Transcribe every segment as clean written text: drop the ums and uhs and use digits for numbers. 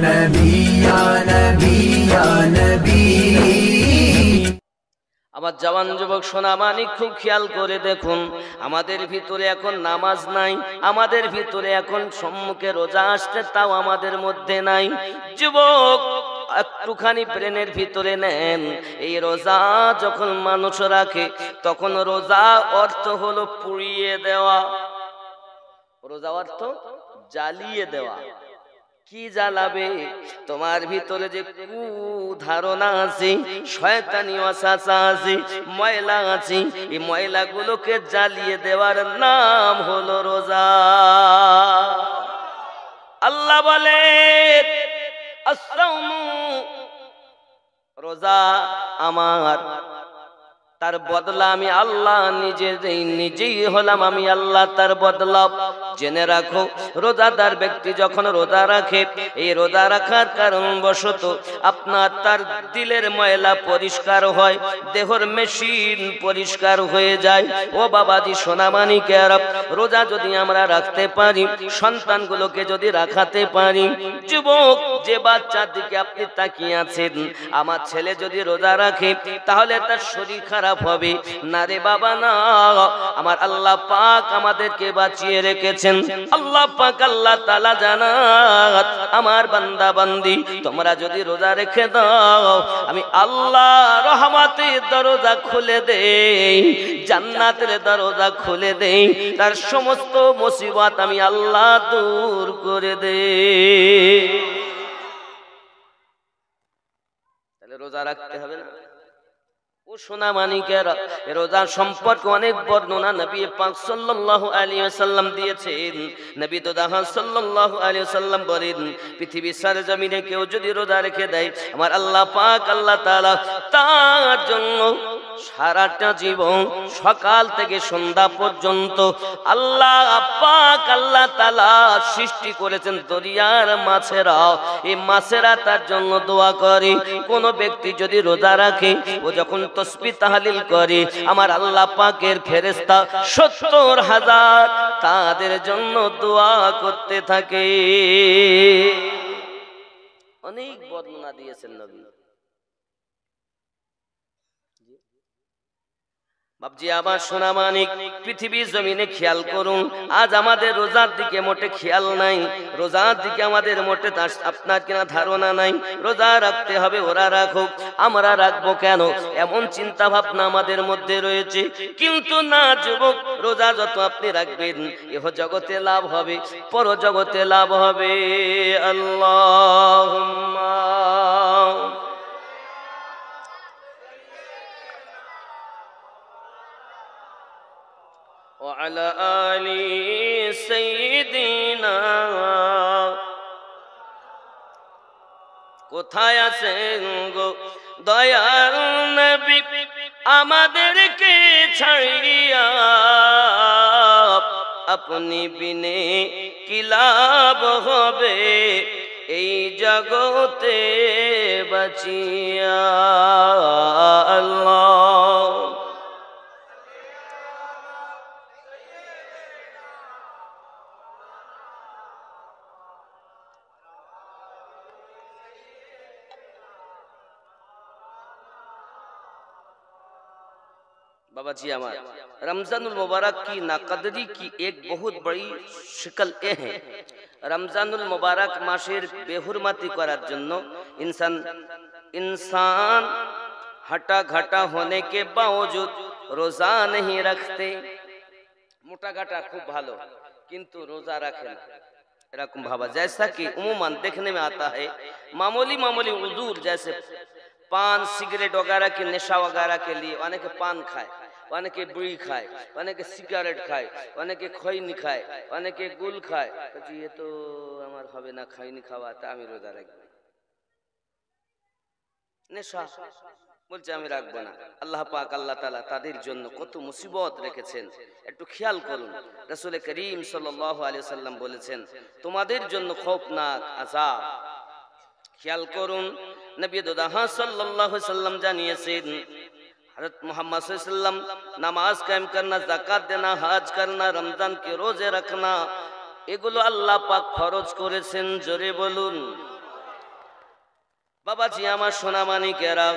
নবী ইয়া নবী ইয়া নবী। আমার জওয়ান যুবক সোনা মানিক খুব খেয়াল করে দেখুন, আমাদের ভিতরে এখন নামাজ নাই, আমাদের ভিতরে এখন সম্মুখে রোজা আসছে, তাও আমাদের মধ্যে নাই। যুবক একটুখানি ব্রেনের ভিতরে নেন, এই রোজা যখন মানুষ রাখে তখন রোজা অর্থ হলো পুড়িয়ে দেওয়া, রোজা অর্থ জ্বালিয়ে দেওয়া। কি জ্বালাবে? তোমার ভিতরে যে ধারণা আছে, শয়তানি ওয়াসওয়াসা আছে, ময়লা আছে, এই ময়লাগুলোকে জ্বালিয়ে দেওয়ার নাম হলো রোজা। আল্লাহ বলে আসসাউমু, রোজা আমার, তার বদলা আমি আল্লাহ নিজেই হলাম আমি আল্লাহ, তার বদলা। জেনে রাখো, রোজাদার ব্যক্তি যখন রোজা রাখে, এই রোজা রাখার কারণবশত আপনার তার দিলের ময়লা পরিষ্কার হয়, দেহর মেশিন পরিষ্কার হয়ে যায়। ও বাবাজি সোনামানিকের, রোজা যদি আমরা রাখতে পারি, সন্তানগুলোকে যদি রাখাতে পারি, যুবক যে বাচ্চার দিকে আপনি তাকিয়ে আছেন, আমার ছেলে যদি রোজা রাখে তাহলে তার শরীর খারাপ হবে না রে বাবা, না। আমার আল্লাহ পাক আমাদেরকে বাঁচিয়ে রেখেছেন। আল্লাহ পাক আল্লাহ তাআলা জানাত, আমার বান্দা বান্দি তোমরা যদি রোজা রেখে দাও, আমি আল্লাহ রহমতের দরজা খুলে দেই, জান্নাতের দরজা খুলে দেই, তার সমস্ত মুসিবত আমি আল্লাহ দূর করে দেই। তাহলে রোজা রাখতে হবে না? ও সোনা মানিকেরা, রোজার সম্পর্কে অনেক বর্ণনা নবী পাক সাল্লাল্লাহু আলাইহি ওয়াসাল্লাম দিয়েছেন। নবী তো সাল্লাল্লাহু আলাইহি ওয়াসাল্লাম বলেন, পৃথিবীর সরজমিনে কেউ যদি রোজা রেখে দেয়, আমার আল্লাহ পাক আল্লাহ তাআলা তার জন্য সারাটা জীবন সকাল থেকে সন্ধ্যা পর্যন্ত আল্লাহ পাক আল্লাহ তাআলা সৃষ্টি করেছেন দরিয়ার মাছেরা, এই মাছেরা তার জন্য দোয়া করে। কোন ব্যক্তি যদি রোজা রাখে, ও যখন তাসবিহ তাহলিল করে, আমার আল্লাহ পাকের ফেরেশতা ৭০,০০০ তাদের জন্য দোয়া করতে থাকে। অনেক বর্ণনা দিয়েছেন নবী। বাবজি আমার সোনা মানিক, পৃথিবীর জমিনে খেয়াল করুন, আজ আমাদের রোজার দিকে মোটে খেয়াল নাই, রোজার দিকে আমাদের মোটে আপনার কিনা ধারণা নাই। রোজা রাখতে হবে, ওরা রাখুক, আমরা রাখবো কেন, এমন চিন্তা ভাবনা আমাদের মধ্যে রয়েছে। কিন্তু না যুবক, রোজা যত আপনি রাখবেন, ইহ জগতে লাভ হবে, পর জগতে লাভ হবে। আল্লাহুম্মা وعلى آل سيدنا। কোথায় আছেন গো দয়াল নবী, আমাদেরকে ছাড়িয়া, আপনি বিনে কি লাভ হবে এই জগতে বাঁচিয়া। আল্লাহ बाबा जी हमारा रमजानुल मुबारक की नाकदरी की एक बहुत बड़ी शिकल ए है। रमजानुल मुबारक मासेर बेहुरमाती करार जन्नो इंसान हटा घटा होने के बावजूद रोजा नहीं रखते। मोटा घाटा खूब भालो किंतु रोजा रखे ना, एरकम भावा। जैसा कि उम्मन देखने में आता है, मामूली मामूली उजूर जैसे पान सिगरेट वगैरह के नशा वगैरह के लिए अनेके पान खाए, अनेके बीड़ी खाए, अनेके सिगारेट खाए, अनेके खैनी खाए, अनेके गुल खाए। तो ये तो हमार हबे ना, खैनी खावा ता आमी रोजा राखबो। नेशा বলছে আমি রাখবো না। আল্লাহ পাক আল্লাহ তাআলা তাদের জন্য কত মুসিবত রেখেছেন, একটু খেয়াল করুন। রাসূল করিম সাল্লাল্লাহু আলাইহি ওয়াসাল্লাম বলেছেন, তোমাদের জন্য খৌফনাক আযাব। খেয়াল করুন, নবী সাল্লাল্লাহু আলাইহি ওয়াসাল্লাম জানিয়েছেন, हज़रत मोहम्मद सल्लल्लाहु अलैहि वसल्लम नमाज कायम करना, ज़कात देना, हज करना, रमजान के रोजे रखना, एगुलो अल्लाह पाक फरज करेছেন। জোরে বলুন। বাবাজি আমার সোনা মানিকেরা,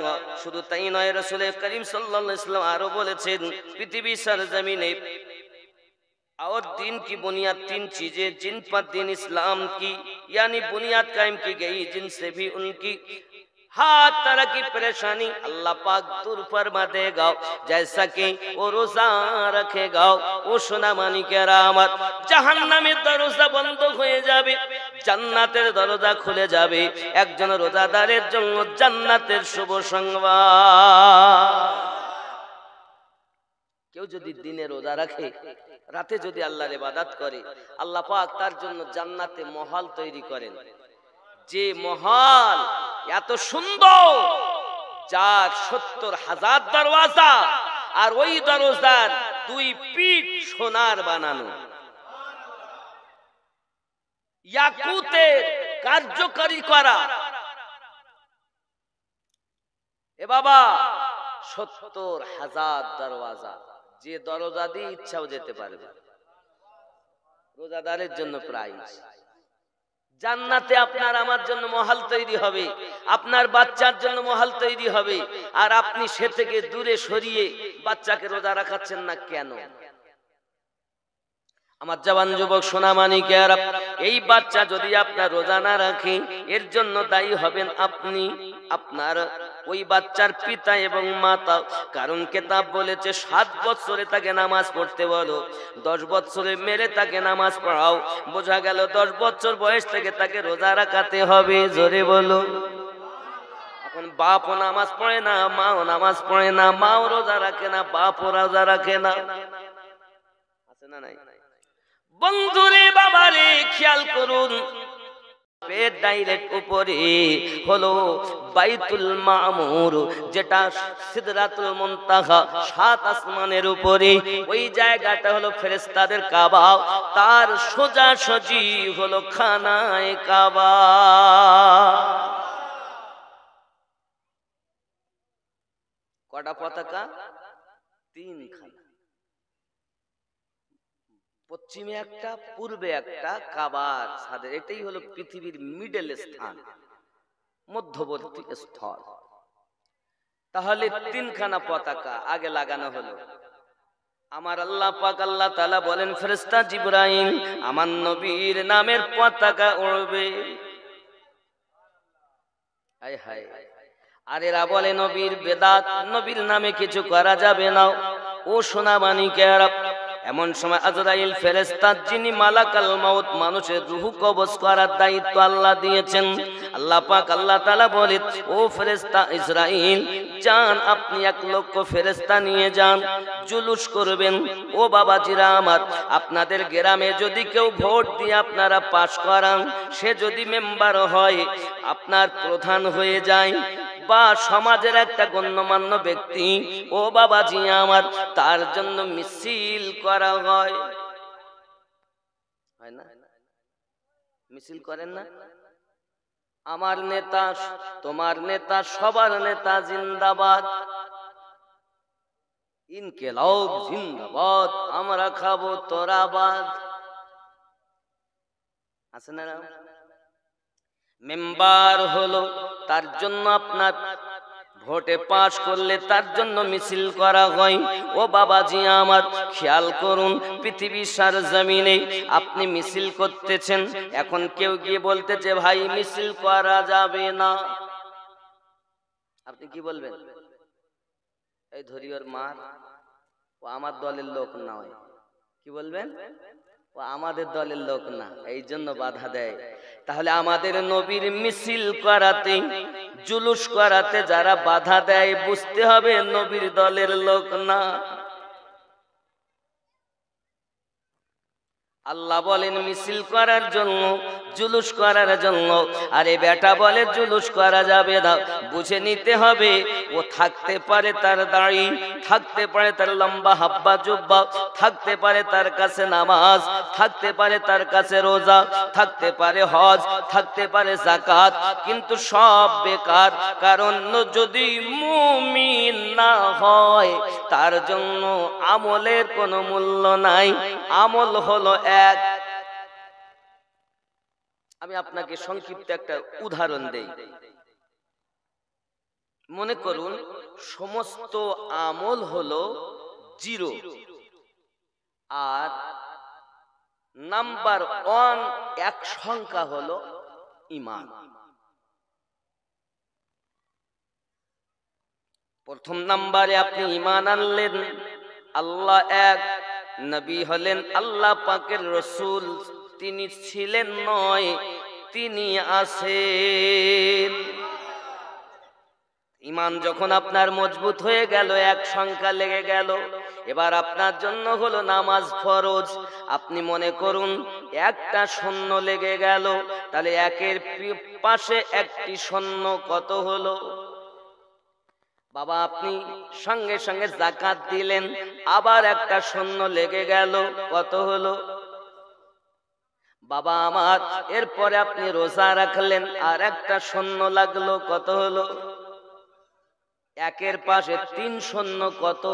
শুধু তাই নয়, রাসূল করিম সাল্লাল্লাহু আলাইহি ওয়াসাল্লাম আরো বলেছেন পৃথিবী सरजमीने और दीन की बुनियाद 3 चीजें जिन पर दीन इस्लाम की यानी बुनियाद कायम की गई, जिनसे भी उनकी हर तरह की परेशानी अल्लाह पाक दूर फरमा देगा, जैसा कि वो रोजा रखेगा। वो सोना मानिकेरा আমার জাহান্নামের দরজা বন্ধ হয়ে যাবে, জান্নাতের দরজা খুলে যাবে। একজন রোজাদারের জন্য জান্নাতের শুভ সংবাদ। কেউ যদি দিনে রোজা রাখে, রাতে যদি আল্লাহর ইবাদত করে, আল্লাহ পাক তার জন্য জান্নাতে মহল তৈরি করেন। যে মহল এত সুন্দর, যার 70,000 দরওয়াজা, আর ওই দরজার 2 পিঠ সোনার বানানো, ইয়াকুতের কার্যকারী করা। এ বাবা 70,000 দরওয়াজা, যে দরজা দিয়ে ইচ্ছাও যেতে পারবে। রোজাদারের জন্য প্রাইজ। জান্নাতে আপনার আমার জন্য মহল তৈরি হবে, আপনার বাচ্চার জন্য মহল তৈরি হবে, আর আপনি সে থেকে দূরে সরিয়ে বাচ্চাকে রোজা রাখাচ্ছেন না কেন? আমার জওয়ান যুবক সোনা মানিকেরা, এই বাচ্চা যদি আপনার রোজা না রাখে, এর জন্য দায়ী হবেন আপনি, আপনার ওই বাচ্চার পিতা এবং মাতা। কারণ কিতাব বলেছে 7 বছরে তাকে নামাজ পড়তে বলো, 10 বছরে মেরে তাকে নামাজ পড়াও। বোঝা গেল 10 বছর বয়স থেকে তাকে রোজা রাখাতে হবে। জোরে বলো। এখন বাপও নামাজ পড়ে না, মাও নামাজ পড়ে না, মাও রোজা রাখে না, বাপও রোজা রাখে না। আছে না নাই? বন্ধুরে বাবারে খেয়াল করুন, পেট ডাইরেক্ট উপরে হলো বাইতুল মামুর, যেটা সিদরাতুল মুনতাহা, 7 আসমানের উপরে। ওই জায়গাটা হলো ফেরেশতাদের কাবা, তার সোজাসুজি হলো খানায়ে কাবা। কটা পতাকা? 3 খানা, পশ্চিমে একটা, পূর্বে একটা, কাবার ছাদের। এটাই হলো পৃথিবীর মিডল স্থান, মধ্যবর্তী স্থল। তাহলে 3 খানা পতাকা আগে লাগানো হলো। আমার আল্লাহ পাক আল্লাহ তাআলা বলেন, ফেরেশতা জিবরাইল আমার নবীর নামের পতাকা উড়বে। হায় হায়। আর এরা বলে নবীর বেদাত, নবীর নামে কিছু করা যাবে না। ও সোনা মানিকেরা, এমন সময় আজরাইল ফেরেশতা, যিনি মালাকাল মাউত, মানুষের রূহ কবজ করার দায়িত্ব আল্লাহ দিয়েছেন। আল্লাহ পাক আল্লাহ তাআলা বলে, ও ফেরেশতা ইসরাইল, যান আপনি 1 লক্ষ ফেরেশতা নিয়ে যান, জুলুস করবেন। ও বাবাজিরা আমার, আপনাদের গ্রামে যদি কেউ ভোট দিয়ে আপনারা পাস করান, সে যদি মেম্বার হয়, আপনার প্রধান হয়ে যায়, বা সমাজের একটা গণ্যমান্য ব্যক্তি, ও বাবাজি আমার, তার জন্য মিছিল করা হয়। হয় না? মিছিল করেন না? আমার নেতা, তোমার নেতা, সবার নেতা জিন্দাবাদ, ইনকিলাব জিন্দাবাদ, আমরা খাবো তোরাবাদ। আছে না? মেম্বার হলো, তার জন্য আপনার ভোটে পাস করলে তার জন্য মিছিল করা হয়। ও বাবাজি আমার, খেয়াল করুন, পৃথিবীর सरजमीने আপনি মিছিল করতেছেন, এখন কেউ গিয়ে বলতেছে ভাই মিছিল করা যাবে না, আপনি কি বলবেন? এই ধরি ওর মার, ও আমার দলের লোক নয়। কি বলবেন? ও আমাদের দলের লোক না, এই জন্য বাধা দেয়। তাহলে আমাদের নবীর মিছিল করাতে, জুলুস করাতে যারা বাধা দেয়, বুঝতে হবে নবীর দলের লোক না। আল্লাহ বলেন মিছিল করার জন্য, জুলুস করার জন্য। আরে বেটা বলে জুলুস করা যাবে না, বুঝে নিতে হবে ও থাকতে পারে তার দাড়ি, থাকতে পারে তার লম্বা হাব্বা জুব্বা, থাকতে পারে তার কাছে নামাজ, থাকতে পারে তার কাছে রোজা, থাকতে পারে হজ, থাকতে পারে যাকাত, কিন্তু সব বেকার। কারণ যদি মুমিন না হয়, তার জন্য আমলের কোনো মূল্য নাই। আমল হলো এক। আমি আপনাকে সংক্ষিপ্ত একটা উদাহরণ দেই। মনে করুন সমস্ত আমল হলো 0, আর নাম্বার 1 এক সংখ্যা হলো ঈমান। প্রথম নাম্বারে আপনি ঈমান আনলেন, আল্লাহ এক, নবী হলেন আল্লাহ পাকের রাসূল, তিনি ছিলেন নয়, তিনি আছেন। ঈমান যখন আপনার মজবুত হয়ে গেল, এক সংখ্যা লেগে গেল, এবার আপনার জন্য হলো নামাজ ফরজ। আপনি মনে করুন একটা শূন্য লেগে গেল, তাহলে একের পাশে একটি শূন্য কত হলো? বাবা আপনি সঙ্গে সঙ্গে যাকাত দিলেন, আবার একটা শূন্য লেগে গেল, কত হলো? বাবা আমার এরপরে আপনি রোজা রাখলেন, আর একটা শূন্য লাগলো, কত হলো? একের পাশে 3 শূন্য, কত?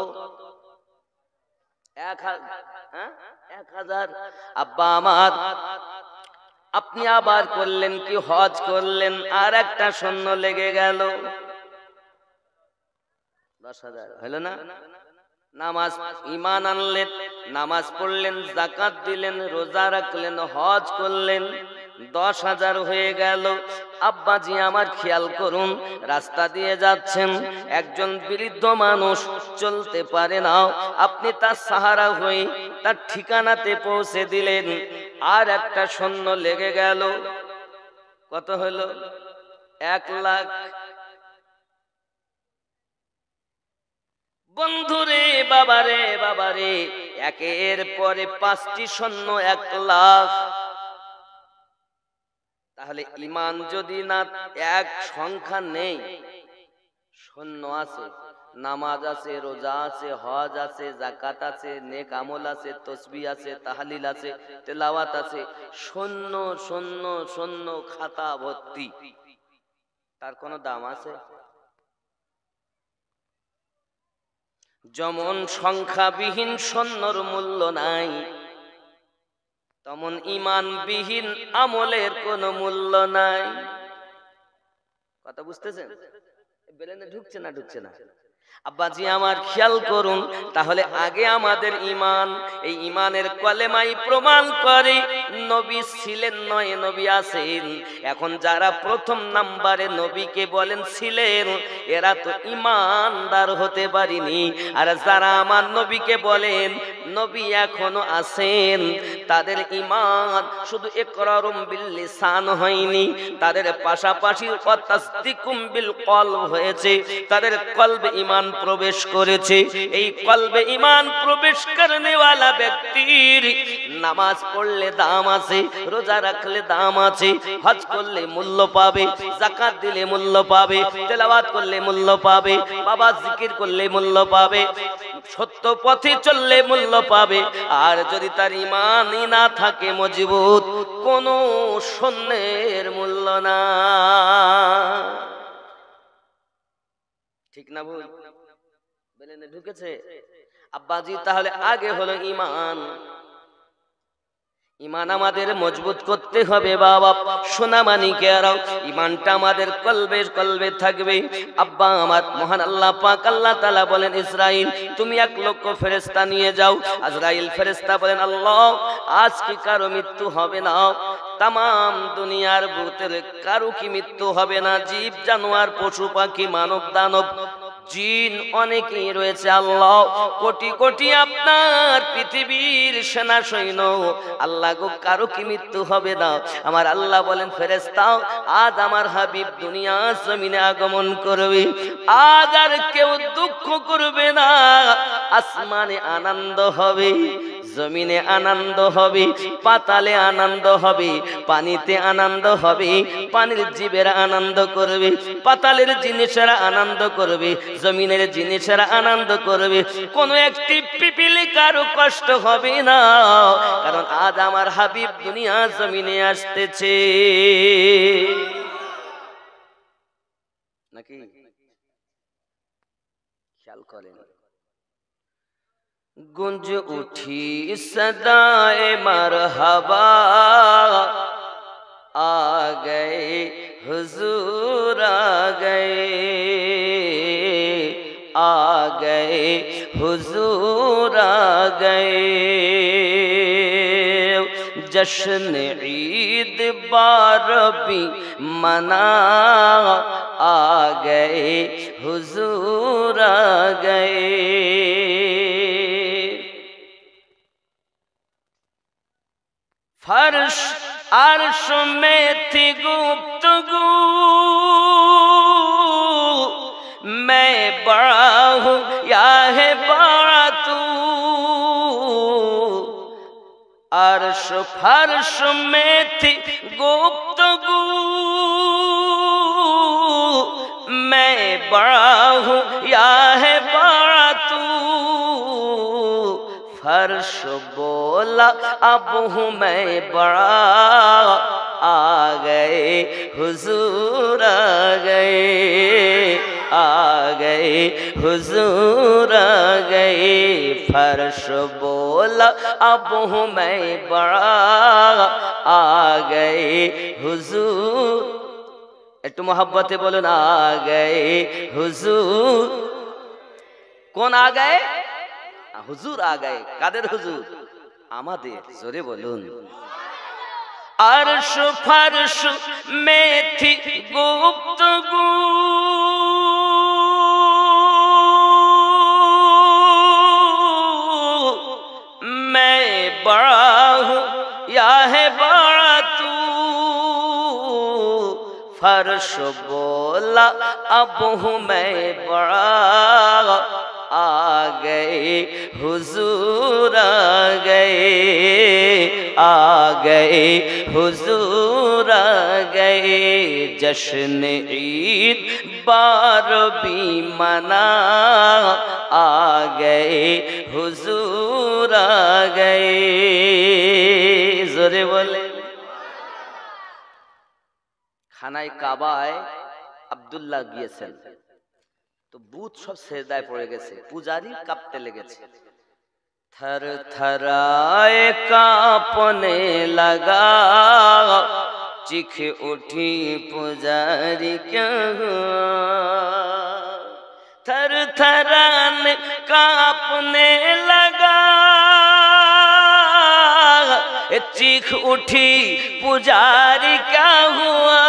1000। আব্বা আমার আপনি আবার করলেন কি, হজ করলেন, আর একটা শূন্য লেগে গেল, 10,000 হলো না? নামাজ, ঈমান আনলেন, নামাজ পড়লেন, যাকাত দিলেন, রোজা রাখলেন, হজ করলেন, 10,000 হয়ে গেল। আব্বাজি আমার খেয়াল করুন, রাস্তা দিয়ে যাচ্ছেন, একজন বৃদ্ধ মানুষ চলতে পারে না, আপনি তার সাহারা হয়ে তার ঠিকানাতে পৌঁছে দিলেন, আর একটা শূন্য লেগে গেল, কত হলো? 1 লাখ। বন্ধুরে, বাবারে বাবারে, একের পরে 5টি শূন্য, 1 লাখ। তাহলে ঈমান যদি না, এক সংখ্যা নেই, শূন্য আছে, নামাজ আছে, রোজা আছে, হজ আছে, যাকাত আছে, নেক আমল আছে, তাসবিহ আছে, তাহলিল আছে, তেলাওয়াত আছে, শূন্য শূন্য শূন্য, খাতা ভর্তি, তার কোনো দাম আছে? যেমন সংখ্যাবিহীন শূন্যর মূল্য নাই, তেমন ঈমানবিহীন আমলের কোনো মূল্য নাই। কথা বুঝতেছেন? ব্রেনে ঢুকছে না? ঢুকছে না? আব্বাজি আমার খেয়াল করুন, তাহলে আগে আমাদের ঈমান, এই ঈমানের কলেমাই প্রমাণ করে নবী ছিলেন নয়, নবী আছেন। এখন যারা প্রথম নাম্বারে নবীকে বলেন ছিলেন, এরা তো ঈমানদার হতে পারেনি। আর যারা আমার নবীকে বলেন নবী এখনো আছেন, তাদের ঈমান শুধু ইকরারুম বিল লিসান হয়নি, তাদের পাশাপাশি তাসদিকুম বিল কলব হয়েছে, তাদের কলবে ঈমান প্রবেশ করেছে। এই কলবে ঈমান প্রবেশ করনে ওয়ালা ব্যক্তির নামাজ পড়লে দাম আছে, রোজা রাখলে দাম আছে, হজ করলে মূল্য পাবে, যাকাত দিলে মূল্য পাবে, তেলাওয়াত করলে মূল্য পাবে, বাবা জিকির করলে মূল্য পাবে, সত্য পথে চললে মূল্য পাবে। আর যদি তার ঈমানই না থাকে মজবুত, কোনো শূন্যের মূল্য না। ঠিক না ভুল? বেলেনে ঢুকেছে? আব্বাজি তাহলে আগে হলো ঈমান। ঈমান আমাদের মজবুত করতে হবে বাবা, সোনা মানিকেরাও, ঈমানটা আমাদের কলবে কলবে থাকবে। আব্বা আমার, মহান আল্লাহ পাক আল্লাহ তাআলা বলেন, ইসরাইল তুমি 1 লক্ষ ফেরেশতা নিয়ে যাও। আজরাইল ফেরেশতা বলেন, আল্লাহ আজ কি কারো মৃত্যু হবে না? তাম দুনিয়ার ভূতের কারো কি মৃত্যু হবে না? জীব জানোয়ার, পশু পাখি, মানব দানব, জিন অনেকেই রয়েছে আল্লাহ, কোটি কোটি আপনার পৃথিবীর সেনা সৈন্য, আল্লাহ গো কারো কি মৃত্যু হবে না? আমার আল্লাহ বলেন, ফেরেশতা আজ আমার হাবিব দুনিয়া জমিনে আগমন করবে, আজ আর কেউ দুঃখ করবে না। আসমানে আনন্দ হবে, জমিনে আনন্দ হবে, পাতালে আনন্দ হবে, পানিতে আনন্দ হবে, পানির জীবেরা আনন্দ করবে, পাতালের জিনিসেরা আনন্দ করবে, জমিনের জিনিসেরা আনন্দ করবে, কোন একটি পিপিলি কারো কষ্ট হবে না, কারণ আজ আমার হাবিব দুনিয়া জমিনে আসতেছে। নাকি খেয়াল করেন? गुंज उठी सदाए मरहबा, आ गए हुजूर आ गए, गए हुजूर आ गए। जश्न ईद बारबी मना आ गए हुजूर आ गए। फर्श अर्श में थी गुफ्तगू, मैं बड़ा हूँ या है बड़ा तू। अर्श फर्श में थी गुफ्तगू, मैं बड़ा हूँ या है बड़ा तू। फर्श बोला अब हूँ मैं बड़ा, आ गए हुजूर आ गए, आ गए हुजूर आ गए। फर्श बोला अब हूँ मैं बड़ा, आ गए हुजूर। একটু मोहब्बते बोलो ना, आ गए हुजूर। कौन आ गए? हुजूर आ गए। काদের हुजूर? আমাদের। জোরে বলুন। अर्श फर्श में थी गुफ्तगू, मैं बड़ा हूँ या है बड़ा तू। फर्श बोला अब हूँ मैं बड़ा, आ गए हुजूर आ गए, आ गए हुजूर आ गए। जश्न ईद बारबी मना आ गए हुजूर आ गए। जोरे बोले। খানায় কাবায় আব্দুল্লাহ গিয়েছেন, তো বুত সব সেজদায় পড়ে গেছে, পূজারি কাঁপতে লেগেছে। थर थराए कांपने लगा, चिख उठी पुजारी क्या हुआ। थर थराने कांपने लगा, चीख उठी पुजारी क्या हुआ।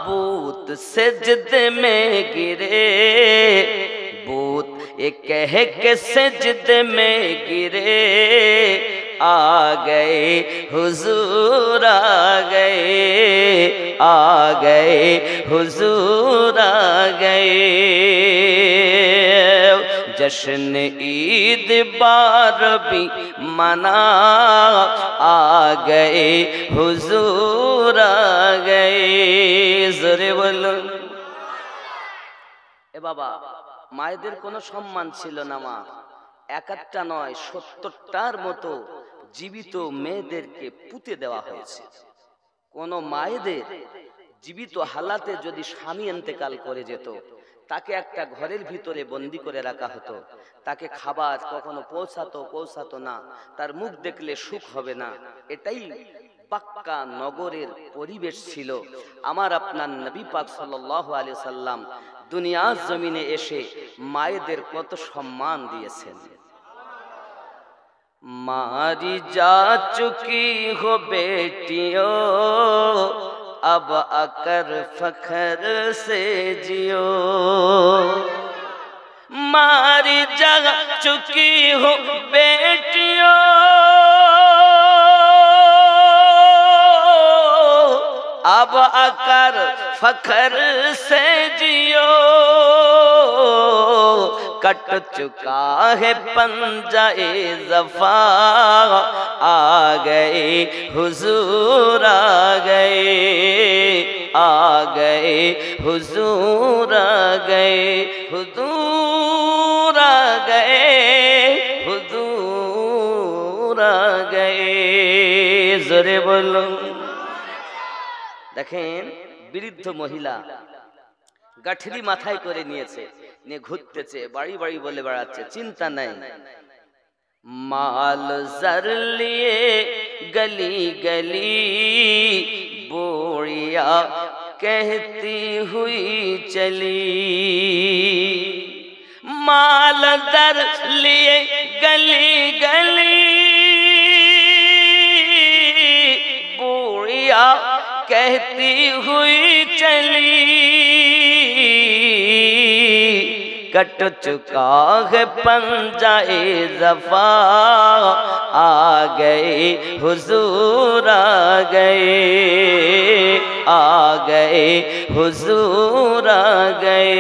बूत सजदे में गिरे, बूत ये कह के सजदे में गिरे, आ गए हुजूर आ गए, आ गए हुजूर आ गए। जश्न ईद बारबी मना आ गए हुजूर आ गए। जोरे बोलो। এ বাবা, মায়েদের কোনো সম্মান ছিল না। মা একটা নয় ৭০টার মতো জীবিত মেয়েদেরকে পুঁতে দেওয়া হয়েছে। কোন মায়েদের জীবিত হালাতে যদি স্বামী ইন্তেকাল করে যেত, তাকে একটা ঘরের ভিতরে বন্দি করে রাখা হতো। তাকে খাবার কখনো পৌঁছাতো না, তার মুখ দেখলে সুখ হবে না। এটাই পাক্কা নগরের পরিবেশ ছিল। আমার আপনার নবী পাক সাল্লাল্লাহু আলাইহি সাল্লাম দুনিয়ার জমিনে এসে মায়েদের কত সম্মান দিয়েছেন। मारी जा चुकी हो बेटियों, अब आकर फखर से जियो। मारी जा चुकी हो बेटियों, अब आकर फखर से जियो। कट चुका है पंजाए ज़फ़ा, आ गए हुजूर आ गए, आ गए हुजूर आ गए, हुजूर आ गए, हुजूर आ गए। जोरे बोलो। देखें বৃদ্ধ মহিলা গাঠরি মাথায় করে নিয়েছে, নিয়ে ঘুরতেছে, বাড়ি বাড়ি বলে বেড়াচ্ছে, চিন্তা নাই। माल जर लिए गली गली, बोड़िया कहती हुई चली। मालदर लिए गली गली बूढ़िया कहती हुई चली कट चुका है पंजाए ज़फ़ा आ गए हुजूर आ गए हुजूर आ गए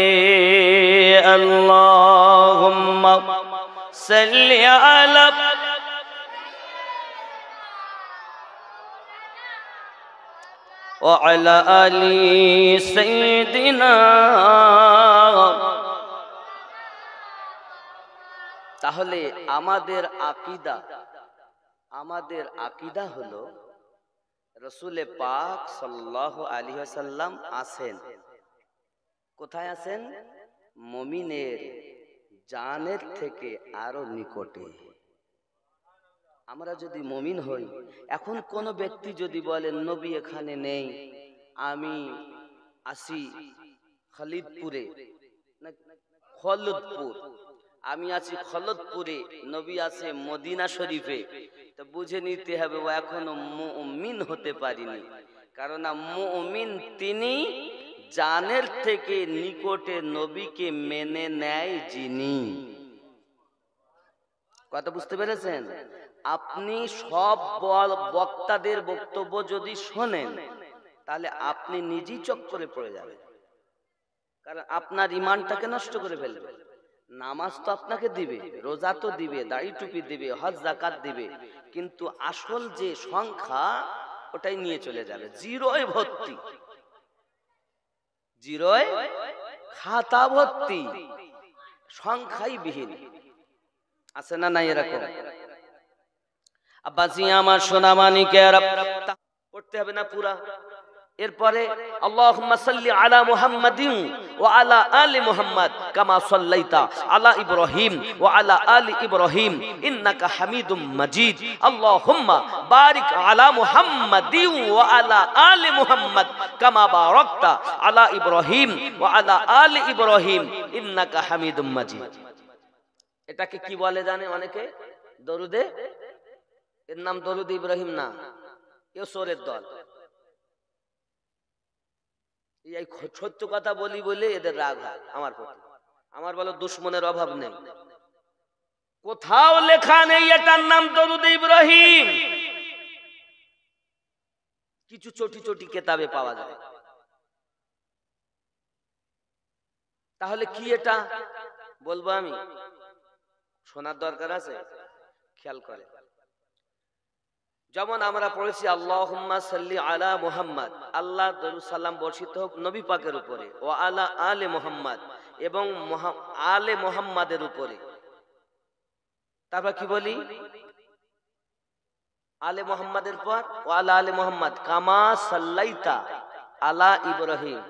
अल्लाहुम्मा सल्ली अला व अला आली सय्यिदिना। তাহলে আমাদের আকীদা হলো রাসূল পাক সাল্লাল্লাহু আলাইহি ওয়াসাল্লাম আছেন। কোথায় আছেন? মুমিনের জানের থেকে আরো নিকটে। আমরা যদি মুমিন হই, এখন কোন ব্যক্তি যদি বলেন নবী এখানে নেই, আমি আসি খালিদপুরে না খলদপুর, আমি আছি খলদপুরে, নবী আছে মদিনা শরীফে, তো বুঝে নিতে হবে ও এখনো মুমিন হতে পারেনি। কারণ মুমিন তিনি জানের থেকে নিকটে নবীকে মেনে নেয় যিনি। কথা বুঝতে পেরেছেন? আপনি সব বক্তাদের বক্তব্য যদি শোনেন, তাহলে আপনি নিজেই চক্করে পড়ে যাবেন। কারণ আপনার ঈমানটাকে নষ্ট করে ফেলবে। নামাজ তো আপনাকে দিবে, রোজা তো দিবে, দাড়ি টুপি দিবে, হজ যাকাত দিবে, কিন্তু আসল যে সংখ্যা ওটাই নিয়ে চলে যাবে জিরোয় ভর্তি, জিরোয় খাতা ভর্তি, সংখ্যাই বিহীন। আছে না নাই এরকম? আব্বাসি আমার সোনা মানিকেরা, পড়তে হবে না পুরা? এরপরে আল্লাহুম্মা সাল্লি আলা মুহাম্মাদিন ওয়া আলা আলি মুহাম্মাদ কামা সাল্লাইতা আলা ইব্রাহিম ওয়া আলা আলি ইব্রাহিম ইন্নাকা হামিদুম মাজিদ। আল্লাহুম্মা বারিক আলা মুহাম্মাদিন ওয়া আলা আলি মুহাম্মাদ কামা বারাকতা আলা ইব্রাহিম ওয়া আলা আলি ইব্রাহিম ইন্নাকা হামিদুম মাজিদ। এটাকে কি বলে জানে অনেকে? দরুদে। এর নাম দরুদ ইব্রাহিম না, এ সোরের দল। এই সত্য কথা বলি বলে এদের রাগ হয় আমার প্রতি। আমার বলো দুশ্মনের অভাব নেই, কোথাও লেখা নেই এটার নাম দরুদ ইব্রাহিম। কিছু চটি চটি কিতাবে পাওয়া যায়। তাহলে কি এটা বলবো আমি? শোনার দরকার আছে, খেয়াল করে। যেমন আমরা পড়েছি আল্লাহুম্মা সাল্লি আলা মুহাম্মাদ, আল্লাহ দরুদ সালাম বর্ষিত হোক নবী পাকের উপরে, ও আলা আলে মুহাম্মাদ, এবং আলে মুহাম্মাদের উপরে। তারপর কি বলি? আলে মুহাম্মাদের পর ও আলা আলে মুহাম্মাদ কামা সাল্লাইতা আলা ইব্রাহিম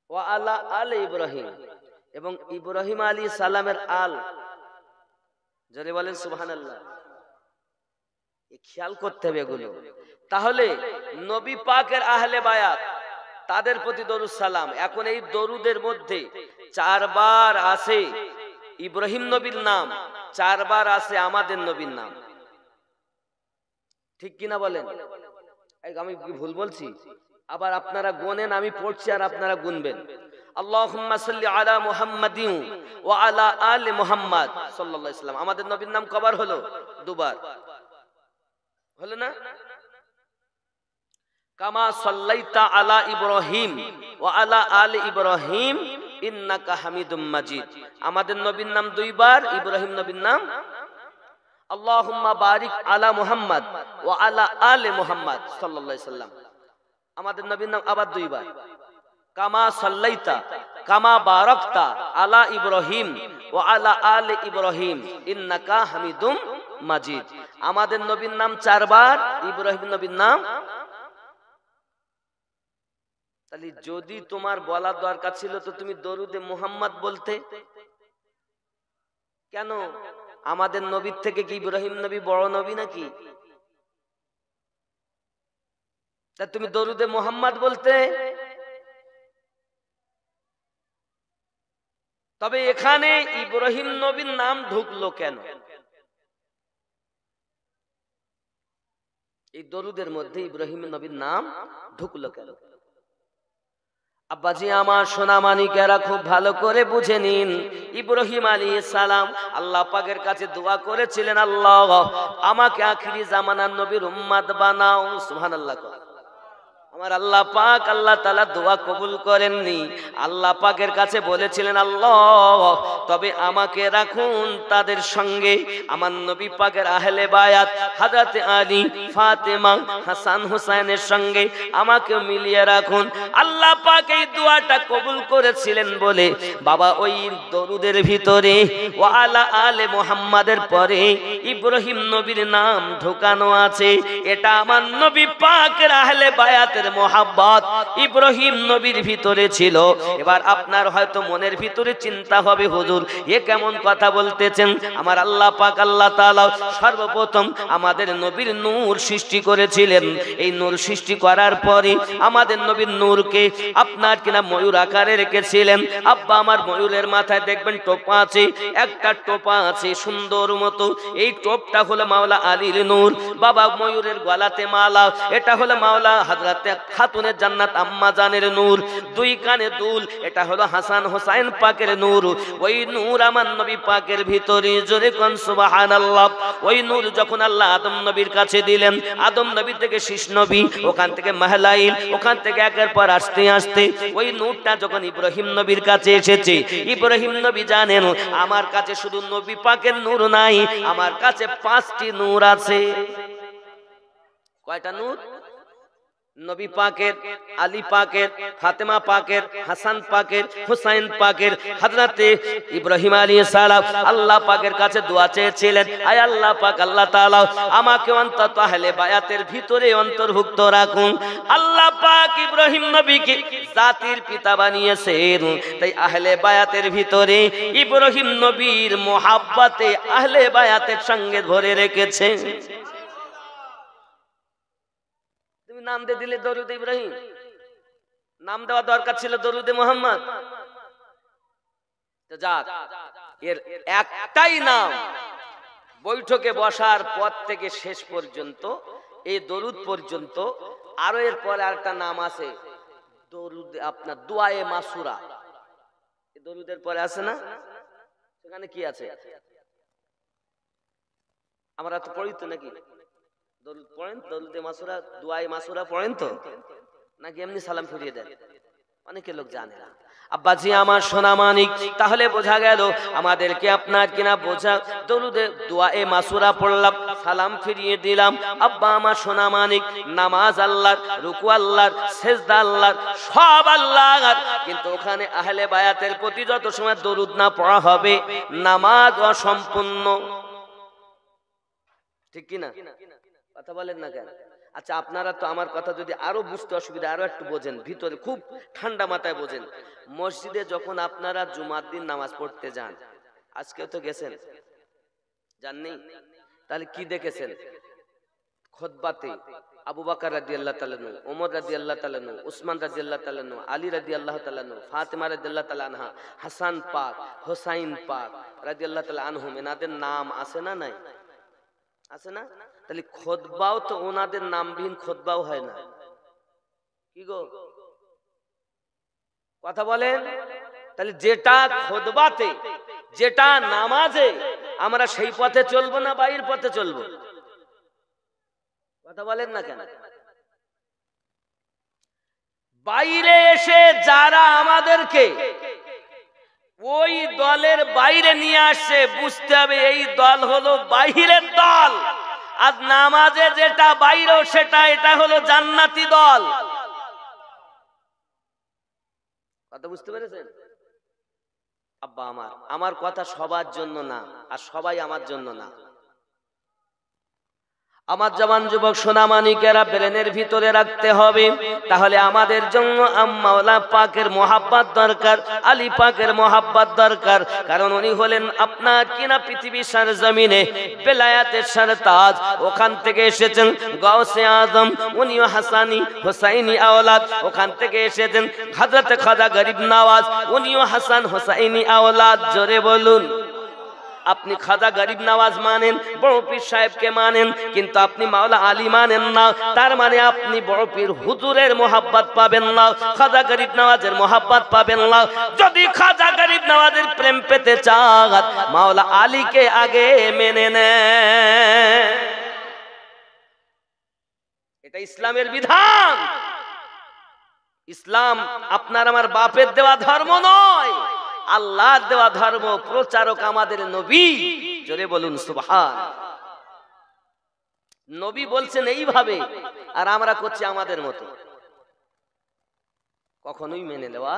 ও আলা আলে ইব্রাহিম, এবং ইব্রাহিম আলাইহিস সালামের আল। জোরে বলেন সুবহানাল্লাহ। খেয়াল করতে হবে এগুলো। তাহলে নবী পাকের আহলে বায়াত, তাদের প্রতি দরুদ সালাম। এখন এই দরুদের মধ্যে 4 বার আছে ইব্রাহিম নবীর নাম, 4 বার আছে আমাদের নবীর নাম। ঠিক কিনা বলেন? আমি কি ভুল বলছি? আবার আপনারা গোনেন, আমি পড়ছি আর আপনারা গুনবেন। আল্লাহুম্মা সাল্লি আলা মুহাম্মাদিন ওয়া আলা আলি মুহাম্মাদ সাল্লাল্লাহু আলাইহি ওয়াসাল্লাম। আমাদের নবীর নাম কবার হলো? 2 বার হলো না? কামা সাল্লাইতা আলা ইব্রাহিম ওয়া আলা আলি ইব্রাহিম ইন্নাকা হামিদুম মাজিদ। আমাদের নবীর নাম 2 বার, ইব্রাহিম নবীর নাম। আল্লাহুম্মা বারিক আলা মুহাম্মাদ ওয়া আলা আলি মুহাম্মাদ সাল্লাল্লাহু আলাইহি ওয়াসাল্লাম। আমাদের নবীর নাম আবার 2 বার। কামা সাল্লাইতা কামা বারাকতা আলা ইব্রাহিম ওয়া আলা আলি ইব্রাহিম ইন্নাকা হামিদুম মাজিদ। আমাদের নবীর নাম 4 বার, ইব্রাহিম নবীর নাম। তাহলে যদি তোমার বলার দরকার ছিল তো তুমি দরুদে মুহাম্মদ বলতে কেন? আমাদের নবীর থেকে কি ইব্রাহিম নবী বড় নবী নাকি? তা তুমি দরুদে মুহাম্মদ বলতে। তবে এখানে ইব্রাহিম নবীর নাম ঢুকলো কেন? এই দরুদের মধ্যে ইব্রাহিম নবীর নাম ঢুকলো কেন? আব্বাজি আমার সোনা মানিকেরা খুব ভালো করে বুঝে নিন। ইব্রাহিম আলাইহিস সালাম আল্লাহ পাকের কাছে দোয়া করেছিলেন, আল্লাহ আমাকে আখিরি জামানার নবীর উম্মত বানাও। সুবহানাল্লাহ। আমার আল্লাহ পাক আল্লাহ তাআলা দোয়া কবুল করেননি। আল্লাহ পাকের কাছে বলেছিলেন, আল্লাহ তবে আমাকে রাখুন তাদের সঙ্গে, আমার নবী পাকের আহলে বায়াত হযরত আলী, ফাতেমা, হাসান হুসাইনের সঙ্গে আমাকে মিলিয়ে রাখুন। আল্লাহ পাক এই দোয়াটা কবুল করেছিলেন বলে বাবা ওই দরুদের ভিতরে ওয়া আলা আলে মুহাম্মাদের পরে ইব্রাহিম নবীর নাম ঢোকানো আছে। এটা আমার নবী পাকের আহলে বায়াতের মোহাব্বত ইব্রাহিম নবীর ভিতরে ছিল। এবার আপনার হয়তো মনের ভিতরে চিন্তা হবে, হুজুর এ কেমন কথা বলতেছেন? আমার আল্লাহ পাক আল্লাহ তাআলা সর্বপ্রথম আমাদের নবীর নূর সৃষ্টি করেছিলেন। এই নূর সৃষ্টি করার পরে আমাদের নবীর নূরকে আপনার কিনা ময়ূর আকারে রেখেছিলেন। আব্বা আমার ময়ূরের মাথায় দেখবেন টোপা আছে, একটা টোপা আছে সুন্দর মতো। এই টোপটা হলো মাওলা আলীর নূর। বাবা ময়ূরের গলাতে মালা, এটা হলো মাওলা হযরতে খাতুনে জান্নাত আম্মা জানের নূর। দুই কানে দুল, এটা হলো হাসান হোসাইন পাকের নূর। ওই নূর আমার নবী পাকের ভিতরে, জোরে কোন সুবহানাল্লাহ। ওই নূর যখন আল্লাহ আদম নবীর কাছে দিলেন, আদম নবী থেকে শীষ নবী, ওখান থেকে মাহলাইল, ওখান থেকে একের পর আস্তে আস্তে ওই নূরটা যখন ইব্রাহিম নবীর কাছে এসেছে, ইব্রাহিম নবী জানেন আমার কাছে শুধু নবী পাকের নূর নাই, আমার কাছে 5টি নূর আছে। কয়টা নূর? নবী পাকের, আলী পাকের, ফাতেমা পাকের, হাসান পাকের, হুসাইন পাকের। হযরতে ইব্রাহিম আলাইহিস সালাম আল্লাহ পাকের কাছে দোয়া চেয়েছিলেন, আয় আল্লাহ পাক আল্লাহ তাআলা আমাকে অন্তত আহলে বায়াতের ভিতরে অন্তর্ভুক্ত রাখুন। আল্লাহ পাক ইব্রাহিম নবীকে জাতির পিতা বানিয়েছেন, তাই আহলে বায়াতের ভিতরে ইব্রাহিম নবীর মোহাব্বতে আহলে বায়াতের সঙ্গে ধরে রেখেছে। নাম দিয়ে দিলে দরুদ ইব্রাহিম, নাম দেওয়া দরকার ছিল দরুদে মুহাম্মদ। যাক, এর একটাই নাম। বৈঠকে বসার পর থেকে শেষ পর্যন্ত এই দরুদ পর্যন্ত, আরো এর পরে আরেকটা নাম আছে দরুদ, আপনার দুআয়ে মাসুরা। এই দরুদের পরে আছে না? সেখানে কি আছে? আমরা তো পড়ি তো নাকি? দরুদ পড়েন, দরুদে মাসুরা, দুআয়ে মাসুরা পড়েন তো নাকি এমনি সালাম ফিরিয়ে দেন? অনেকে লোক জানে না। আব্বাজি আমার সোনা মানিক, তাহলে বোঝা গেল আমাদেরকে আপনার কিনা বোঝা, দরুদে দুআয়ে মাসুরা পড়লাম, সালাম ফিরিয়ে দিলাম। আব্বা আমার সোনা মানিক, নামাজ আল্লাহর, রুকু আল্লাহর, সেজদা আল্লাহর, সব আল্লাহর। কিন্তু ওখানে আহলে বায়াতের প্রতি যত সময় দরুদ না পড়া হবে, নামাজ অসম্পূর্ণ। ঠিক কি না? কথা বলেন না কেন? আচ্ছা, আপনারা তো আমার কথা যদি আরো বুঝতে অসুবিধা, আরো একটু বোঝেন, ভিতরে খুব ঠান্ডা মাথায় বোঝেন। মসজিদে যখন আপনারা জুমার দিন নামাজ পড়তে যান, আজকেও তো গেছেন, জাননি? তাহলে কি দেখেছেন? খুতবাতে আবু বকর রাদিয়াল্লাহু তাআলা আনহু, ওমর রাদিয়াল্লাহু তাআলা আনহু, উসমান রাদিয়াল্লাহু তাআলা আনহু, আলী রাদিয়াল্লাহু তাআলা আনহু, ফাতেমা রাদিয়াল্লাহু তাআলা আনহা, হাসান পাক, হোসাইন পাক রাদিয়াল্লাহু তাআলা আনহুম, এনাদের নাম আছে না নাই? আছে না? তাহলে খুতবাও তো ওনাদের নামবিহীন খুতবাও হয় না। কি গো, কথা বলেন? তাহলে যেটা খুতবাতে, যেটা নামাজে, আমরা সেই পথে চলবো না বাইরের পথে চলবো? কথা বলেন না কেন? বাইরে এসে যারা আমাদেরকে ওই দলের বাইরে নিয়ে আসছে, বুঝতে হবে এই দল হলো বাইরের দল, আর নামাজে যেটা বাইরে সেটা, এটা হলো জান্নাতি দল। কথা বুঝতে পেরেছেন? আব্বা আমার কথা সবার জন্য না, আর সবাই আমার জন্য না। আমার জওয়ান যুবক সোনামানিকেরা ব্রেনের ভিতরে রাখতে হবে, তাহলে আমাদের জন্য মাওলা পাকের মোহাব্বত দরকার, আলী পাকের মোহাব্বত দরকার। কারণ উনি হলেন আপনার কিনা পৃথিবীর সরজমিনে বেলায়াতের সরতাজ, ওখান থেকে এসেছেন গাউসে আজম, উনিও হাসানি হুসাইনি আওলাদ, ওখান থেকে এসেছেন হযরত খাজা গরিব নওয়াজ, উনিও হাসান হুসাইনি আওলাদ। জোরে বলুন। আপনি খাজা গরিব নওয়াজ মানেন, বড় পীর সাহেবকে মানেন, কিন্তু আপনি মাওলা আলী মানেন না, তার মানে আপনি বড় পীর হুজুরের মোহাব্বত পাবেন না, খাজা গরিব নওয়াজের মোহাব্বত পাবেন না। যদি খাজা গরিব নওয়াজের প্রেম পেতে চান, মাওলা আলীকে আগে মেনে নেন। এটা ইসলামের বিধান। ইসলাম আপনার আমার বাপের দেওয়া ধর্ম নয়, আল্লাহর দেওয়া ধর্ম। প্রচারক আমাদের নবী। জোরে বলুন সুবহান। নবী বলছেন এইভাবে, আর আমরা করছি আমাদের মতো। কখনোই মেনে নেওয়া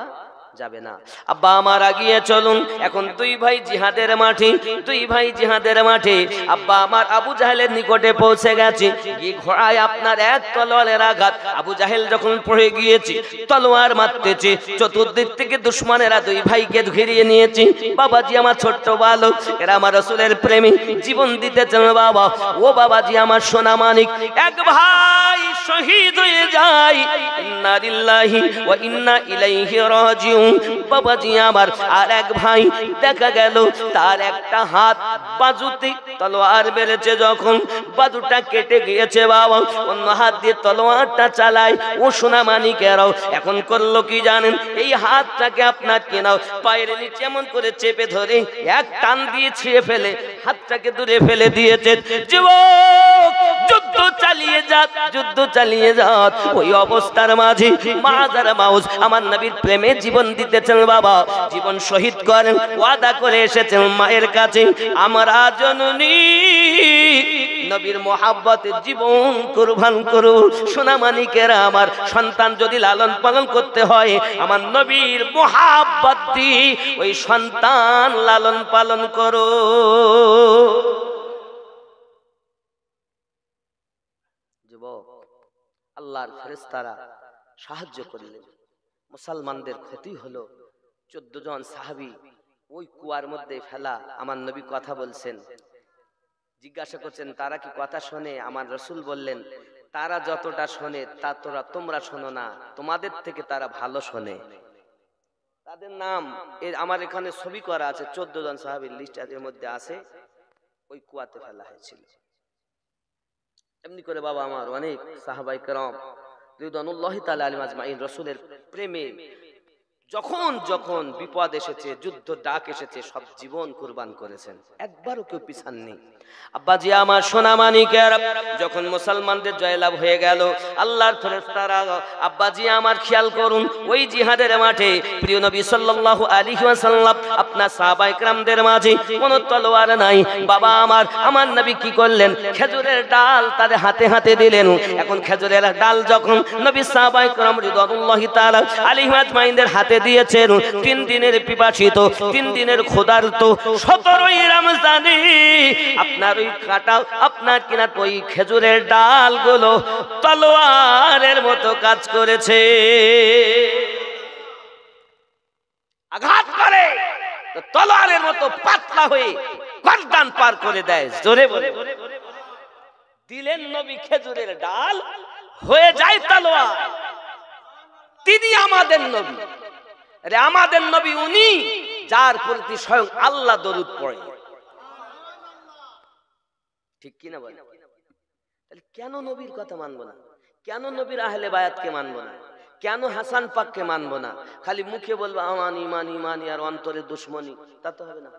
যাবে না। আব্বা আমার আগিয়ে চলুন। এখন দুই ভাই জিহাদের মাঠে, দুই ভাই জিহাদের মাঠে। আব্বা আমার আবু জাহেলের নিকটে পৌঁছে গেছে। এই ঘোড়ায় আপনার এক তলোয়ারের আঘাত। আবু জাহেল যখন পড়ে গিয়েছে, তলোয়ার মারতেছে, চতুর্দিক থেকে দুশমনেরা দুই ভাইকে ঘিরিয়ে নিয়েছে। বাবাজি আমার ছোট্ট বালক, এরা আমার রাসূলের প্রেমী, জীবন দিতেছেন বাবা। ও বাবাজি আমার সোনা মানিক, এক ভাই শহীদ হয়ে যায়, ইন্না লিল্লাহি ওয়া ইন্না ইলাইহি রাজিউন। বাবাজি আমার আর এক ভাই দেখা গেল তার একটা হাত বাজুতে তলোয়ার বেড়েছে, যখন বাজুটা কেটে গিয়েছে বাবা, অন্য হাত দিয়ে তলোয়ারটা চালায়। ও সোনা মানিকেরাও এখন করলো কি জানেন? এই হাতটাকে আপনার কেনাও পায়ের নিচে এমন করে চেপে ধরে এক টান দিয়ে ছিঁড়ে ফেলে হাতটাকে দূরে ফেলে দিয়েছে। যুবক, যুদ্ধ চালিয়ে যাক, যুদ্ধ চালিয়ে যাক। ওই অবস্থার মাঝে মাজার মাউস আমার নবীর প্রেমে জীবন দিতেছেন বাবা, জীবন শহীদ করেন, ওয়াদা করে এসেছেন মায়ের কাছে, আমার জননী নবীর মোহাব্বতে জীবন কুরবান করো। সোনা মানিকেরা আমার, সন্তান যদি লালন পালন করতে হয়, আমার নবীর মোহাব্বত দিয়ে ওই সন্তান লালন পালন করো। যুবক, আল্লাহর ফেরেশতারা সাহায্য করলেন, মুসলমানদের ক্ষতি হলো। 14 জন সাহাবী ওই কুয়ার মধ্যে ফেলা। আমার নবী কথা বলছেন, জিজ্ঞাসা করছেন তারা কি কথা শোনে? আমার রাসূল বললেন, তারা যতটা শোনে তা তোমরা শোনো না, তোমাদের থেকে তারা ভালো শোনে। তাদের নাম আমার এখানে ছবি করা আছে, 14 জন সাহাবীর লিস্ট এর মধ্যে আছে। ওই কুয়াতে ফেলা হয়েছিল। এমনি করে বাবা আমার অনেক সাহাবায়ে কেরাম রিদওয়ানুল্লাহি তাআলা আলাইহিম আজমাইন রাসূলের প্রেমে যখন যখন বিপদ এসেছে, যুদ্ধ ডাক এসেছে, সব জীবন কুরবান করেছেন, একবারও কেউ পিছান নেই। আব্বাজি আমার সোনা মানিকের যখন মুসলমানদের জয়লাভ হয়ে গেল, আল্লাহর ফেরেশতারা আব্বাজি আমার খেয়াল করুন, ওই জিহাদের মাঠে প্রিয় নবী সাল্লাল্লাহু আলাইহি ওয়াসাল্লাম আপনার সাহাবায়ে কেরামদের মাঝে কোনো তলোয়ার নাই। বাবা আমার নবী কি করলেন? খেজুরের ডাল তাদের হাতে হাতে দিলেন। এখন খেজুরের ডাল যখন নবী সাহাবায়ে কেরাম রিদওয়ানুল্লাহি তাআলা আলাইহিম আজমাইনদের হাতে দিয়েছেন, 3 দিনের পিপাসিত, 3 দিনের ক্ষুধার্ত, 17ই রমজানে আপনার ওই কাটা আপনার কিনা ওই খেজুরের ডালগুলো তলোয়ারের মতো কাজ করেছে। আঘাত করে তো তলোয়ারের মতো পাতলা হয়ে গর্দান পার করে দেয়। জোরে বলে দিলেন নবী খেজুরের ডাল, হয়ে যায় তলোয়ার। তিনি আমাদের নবী। আরে আমাদের নবী উনি যার প্রতি স্বয়ং আল্লাহ দরুদ পড়ে, ঠিক কিনা বলেন? তাহলে কেন নবীর কথা মানবো না? কেন নবীর আহলে বায়াতকে মানবো না? কেন হাসান পাককে মানবো না? খালি মুখে বলবো আমান ইমান ইমানি আর অন্তরে দুশ্মনী, তা তো হবে না।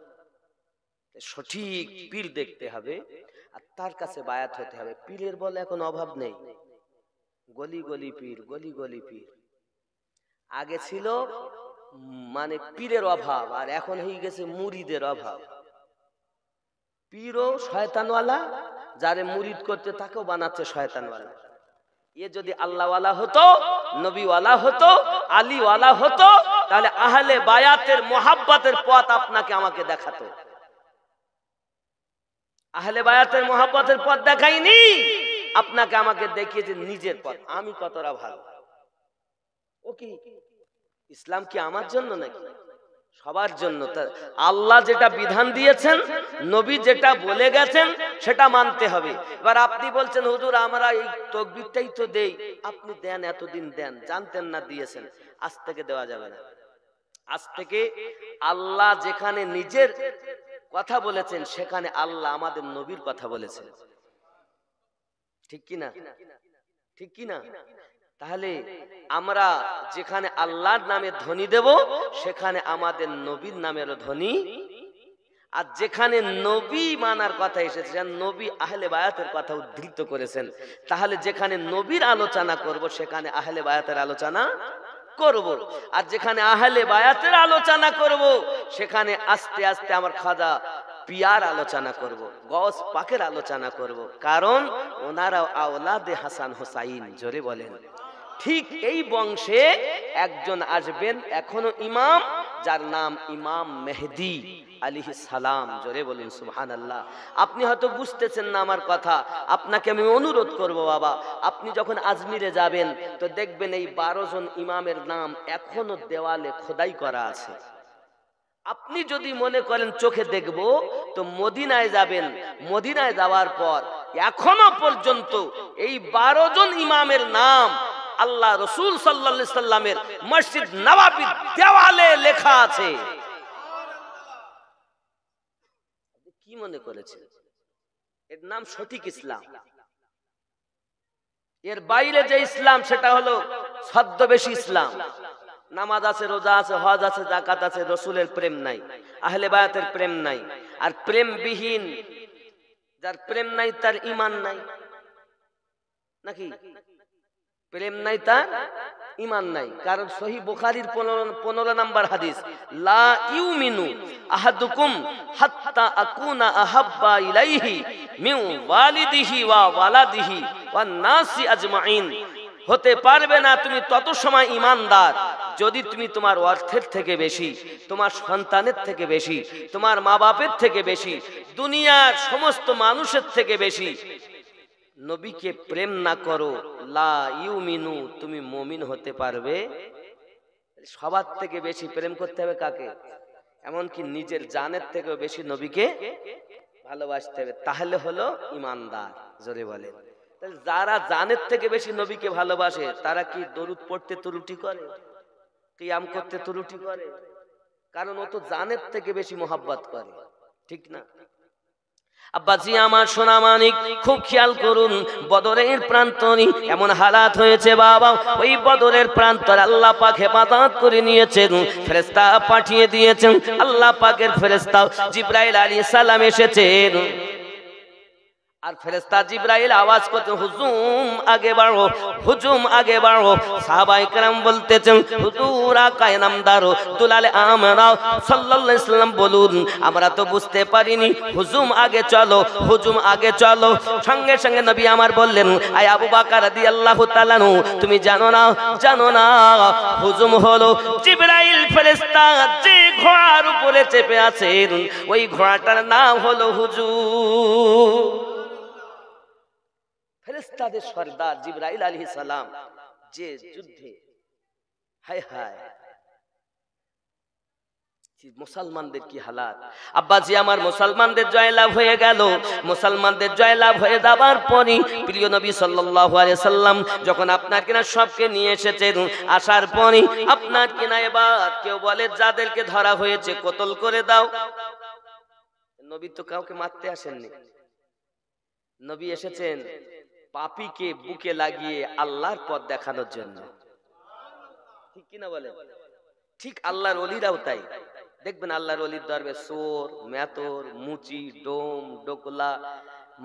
সঠিক পীর দেখতে হবে আর তার কাছে বায়াত হতে হবে। পীরের বলে এখন অভাব নেই, গলি গলি পীর, গলি গলি পীর। আগে ছিল মানে পীরের অভাব, আর এখন হয়ে গেছে মুরিদের অভাব। পীরও শয়তানওয়ালা, যারে মুরিদ করতে তাকেও বানাচ্ছে শয়তানওয়ালা। এ যদি আল্লাহওয়ালা হতো, নবীওয়ালা হতো, আলীওয়ালা হতো, তাহলে আহলে বায়াতের মোহাব্বতের পথ আপনাকে আমাকে দেখাতো। আহলে বায়াতের মহব্বতের পথ দেখাইনি, আপনাকে আমাকে দেখিয়েছে নিজের পথ। আমি কতটা ভালো, ও কি ইসলাম কি আমার জন্য নাকি? সবার জন্য। আল্লাহ যেটা বিধান দিয়েছেন, নবী যেটা বলে গেছেন, সেটা মানতে হবে। এবার আপনি বলছেন হুজুর আমরা এই তাকবীরটাই তো দেই। আপনি দেন, এতদিন দেন, জানতেন না দিয়েছেন, আজ থেকে দেওয়া যাবে না। আজ থেকে আল্লাহ যেখানে নিজের কথা বলেছেন, সেখানে আল্লাহ আমাদের নবীর কথা বলেছেন। ঠিক কি না? ঠিক কি না? তাহলে আমরা যেখানে আল্লাহর নামে ধ্বনি দেব, সেখানে আমাদের নবীর নামেরও ধ্বনি। আর যেখানে নবী মানার কথা এসেছে, নবী আহলে বায়াতের কথা উদ্ধৃত করেছেন, তাহলে যেখানে নবীর আলোচনা করব, সেখানে আহলে বায়াতের আলোচনা করব। আর যেখানে আহলে বায়াতের আলোচনা করব, সেখানে আস্তে আস্তে আমার খাজা পিয়ার আলোচনা করব, গওস পাকের আলোচনা করব, কারণ ওনারা আওলাদে হাসান হোসাইন। জোরে বলেন। ঠিক এই বংশে একজন আসবেন এখনো ইমাম, যার নাম ইমাম মেহেদী আলাইহিস সালাম। জোরে বলেন সুবহানাল্লাহ। আপনি হয়তো বুঝতেছেন না আমার কথা, আপনাকে আমি অনুরোধ করব বাবা, আপনি যখন আজমিরে যাবেন তো দেখবেন এই 12 জন ইমামের নাম এখনো দেওয়ালে খোদাই করা আছে। আপনি যদি মনে করেন চোখে দেখব, তো মদিনায় যাবেন, মদিনায় যাওয়ার পর এখনো পর্যন্ত এই 12 জন ইমামের নাম আল্লাহ রসুল সাল্লাল্লাহু আলাইহি সাল্লামের মসজিদ নববীর দেওয়ালে লেখা আছে। কি মনে করেছেন এর নাম সঠিক ইসলাম? এর বাইরে যে ইসলাম, সেটা হলো ছদ্মবেশী ইসলাম। নামাজ আছে, রোজা আছে, হজ আছে, যাকাত আছে, রসুলের প্রেম নাই, আহলে বায়াতের প্রেম নাই। আর প্রেমবিহীন, যার প্রেম নাই তার ঈমান নাই, নাকি? প্রেম নাই তার ঈমান নাই। কারণ সহিহ বুখারীর 15 নম্বর হাদিস, লা ইউমিনু আহাদুকুম হাত্তা আকুনা আহাব্বা ইলাইহি মিন ওয়ালিদিহি ওয়া ওয়ালাদিহি ওয়ান নাসি আজমাইন। হতে পারবে না তুমি তত সময় ঈমানদার যদি তুমি তোমার অর্থের থেকে বেশি, তোমার সন্তানের থেকে বেশি, তোমার মা বাপের থেকে বেশি, দুনিয়ার সমস্ত মানুষের থেকে বেশি নবীকে প্রেম না করো। লা ইউমিনু, তুমি মুমিন হতে পারবে? সবার থেকে বেশি প্রেম করতে হবে কাকে? এমনকি নিজের জানের থেকেও বেশি নবীকে ভালোবাসতে হবে, তাহলে হলো ঈমানদার। জোরে বলেন। যারা জানের থেকে বেশি নবীকে ভালোবাসে, তারা কি দরুদ পড়তে ত্রুটি করে, কিয়াম করতে ত্রুটি করে? কারণ ও তো জানের থেকে বেশি মোহাব্বত করে, ঠিক না? আব্বাজি আমার সোনা মানিক, খুব খেয়াল করুন, বদরের প্রান্তরে এমন হালাত হয়েছে বাবা, ওই বদরের প্রান্তরে আল্লাহ পাক হেফাজত করে নিয়েছেন, ফেরেশতা পাঠিয়ে দিয়েছেন। আল্লাহ পাকের ফেরেশতা জিবরাইল আলাইহিস সালাম এসেছেন, আর ফেরেশতা জিবরাইল আওয়াজ করতে, হুজুম আগে বাড়ো, হুজুম আগে বাড়ো। সাহাবায়ে কেরাম বলতেছেন, হুজুর আকায়ে নামদার দুলালে আমরা সাল্লাল্লাহু আলাইহি সাল্লাম বলুন, আমরা তো বুঝতে পারিনি, হুজুম আগে চলো, হুজুম আগে চলো। সঙ্গে সঙ্গে নবী আমার বললেন, আয় আবু বকর রাদিয়াল্লাহু তাআলা নু, তুমি জানো না, জানো না হুজুম হলো জিবরাইল ফেরেশতা যে ঘোড়ার উপরে চেপে আছেন, ওই ঘোড়াটার নাম হলো হুজুম। ফেরেশতাদের সরদার জিবরাইল আলাইহিস সালাম যে যুদ্ধে, হায় হায় মুসলমানদের কি হালাত। আব্বাজি আমার মুসলমানদের জয়লাভ হয়ে গেল। মুসলমানদের জয়লাভ হয়ে যাবার পরই প্রিয় নবী সাল্লাল্লাহু আলাইহি সাল্লাম যখন আপনার কিনা সবকে নিয়ে এসেছেন, আসার পরই আপনার কিনা এবার কেউ বলে যাদেরকে ধরা হয়েছে কতল করে দাও। নবী তো কাউকে মারতে আসেননি, নবী এসেছেন পাপীকে বুকে লাগিয়ে আল্লাহর পথ দেখানোর জন্য, ঠিক কিনা বলেন? ঠিক আল্লাহর ওলিরাও তাই। দেখবেন আল্লাহর ওলির দরবারে চোর, মেতর, মুচি, ডোম, ডোকলা,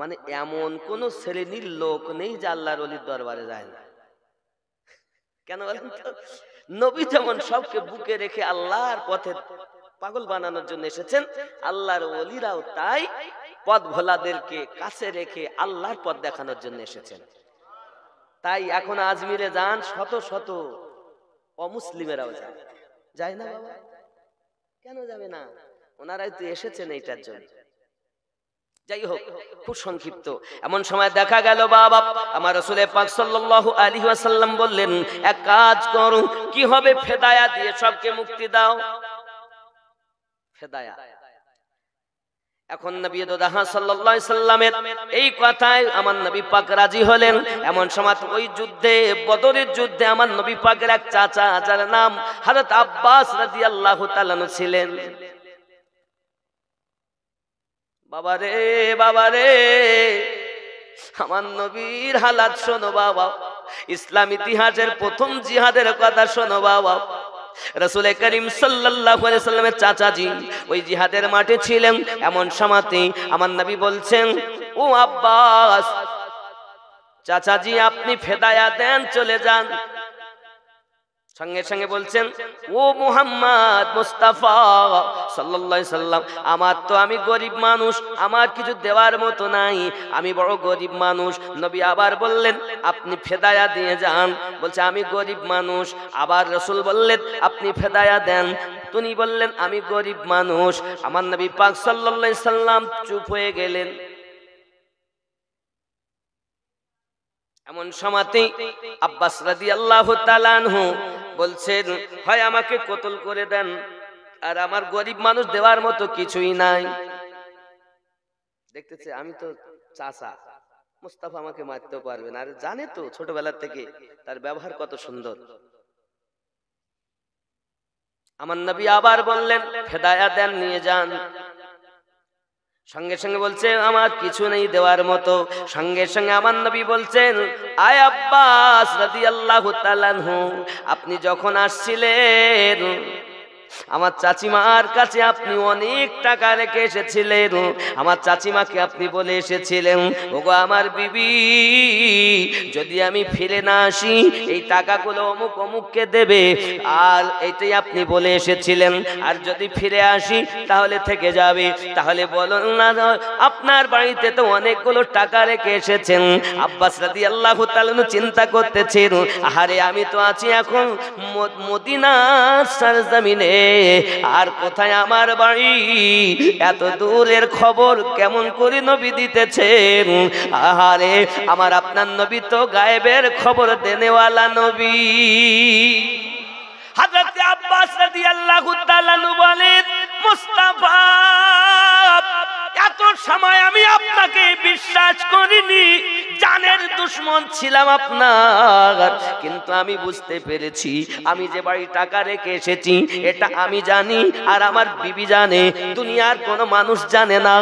মানে এমন কোন শ্রেণীর লোক নেই যে আল্লাহর ওলির দরবারে যায় না। কেন বলেন তো? নবী যেমন সবকে বুকে রেখে আল্লাহর পথে পাগল বানানোর জন্য এসেছেন, আল্লাহর ওলিরাও তাই পথ ভোলাদেরকে কাছে রেখে আল্লাহর পথ দেখানোর জন্য এসেছেন। তাই এখন আজমিরে যান, শত শত অমুসলিমেরাও যায়, যায় না বাবা? কেন যাবে না? ওনারাই তো এসেছেন এইটার জন্য। যাই হোক, খুব সংক্ষিপ্ত। এমন সময় দেখা গেল বাবা আমার রাসূল পাক সাল্লাল্লাহু আলাইহি ওয়াসাল্লাম বললেন, এক কাজ করো, কি হবে? ফেদায়া দিয়ে সবকে মুক্তি দাও। ফেদায়া। এখন নবী দোদাহা সাল্লাল্লাহু আলাইহি সাল্লামের এই কথায় আমার নবী পাক রাজি হলেন। এমন সময় ওই যুদ্ধে, বদরের যুদ্ধে আমার নবী পাকের এক চাচা, যার নাম হযরত আব্বাস রাদিয়াল্লাহু তাআলা ছিলেন। বাবারে বাবারে, আমার নবীর হালাত শোনো বাবা, ইসলাম ইতিহাসের প্রথম জিহাদের কথা শোনো বাবা। রাসূল করিম সাল্লাল্লাহু আলাইহি ওয়াসাল্লামের চাচাজি ওই জিহাদের মাঠে ছিলেন। এমন সময়তে আমার নবী বলছেন, ও আব্বাস চাচাজি, আপনি ফেদায়া দেন, চলে যান। সঙ্গে সঙ্গে বলছেন, ও মুহাম্মদ মুস্তাফা সাল্লাল্লাহু আলাইহি সাল্লাম, আমি গরিব মানুষ, আমার কিছু দেওয়ার মতো নাই, আমি বড় গরিব মানুষ। নবী আবার বললেন, আপনি ফেদায়া দিয়ে যান। বলছে, আমি গরিব মানুষ। আবার রাসূল বললেন, আপনি ফেদায়া দেন। তিনি বললেন, আমি গরিব মানুষ। আমার নবী পাক সাল্লাল্লাহু আলাইহি সাল্লাম চুপ হয়ে গেলেন। এমন সময়তে আব্বাস রাদিয়াল্লাহু তাআলা আনহু বলছেন, হয় আমাকে কতল করে দেন, আর আমার গরিব মানুষ দেওয়ার মতো কিছুই নাই। দেখতেছে আমি তো চাচা, মুস্তাফা আমাকে মারতেও পারবে না, আর জানে তো ছোটবেলা থেকে তার ব্যবহার কত সুন্দর। আমার নবী আবার বললেন, ফেদায়া দেন, নিয়ে যান। সঙ্গে সঙ্গে বলছে, আমার কিছু নেই দেওয়ার মতো। সঙ্গে সঙ্গে আমার নবী বলছেন, আয় আব্বাস রাদিয়াল্লাহু তাআলা আনহু, আপনি যখন আসছিলেন আমার চাচিমার কাছে আপনি অনেক টাকা রেখে এসেছিলেন। আমার চাচিমাকে আপনি বলে এসেছিলেন, ওগো আমার বিবি, যদি আমি ফিরে না আসি এই টাকাগুলো অমুক অমুককে দেবে, আর এটাই আপনি বলে এসেছিলেন। আর যদি ফিরে আসি তাহলে থেকে যাবে। তাহলে বলুন না, আপনার বাড়িতে তো অনেকগুলো টাকা রেখে এসেছেন। আব্বাস রাদিয়াল্লাহু তাআলা চিন্তা করতেছেন, আরে আমি তো আছি এখন মদিনার সরজমিনে, আর কোথায় আমার বাড়ি? এত দূরের খবর কেমন করে নবী দিতেছেন? আহারে, আমার আপনার নবী তো গায়েবের খবর দেনেওয়ালা নবী। হযরত আব্বাস রাদিয়াল্লাহু তাআলা বলেন, মুস্তাফা, এত সময় আমি আপনাকে বিশ্বাস করিনি, জানের দুশমন ছিলাম আপনার, কিন্তু আমি বুঝতে পেরেছি আমি যে বাড়ি টাকা রেখে এসেছি এটা আমি জানি, আর আমার বিবি জানে, দুনিয়ার কোনো মানুষ জানে না।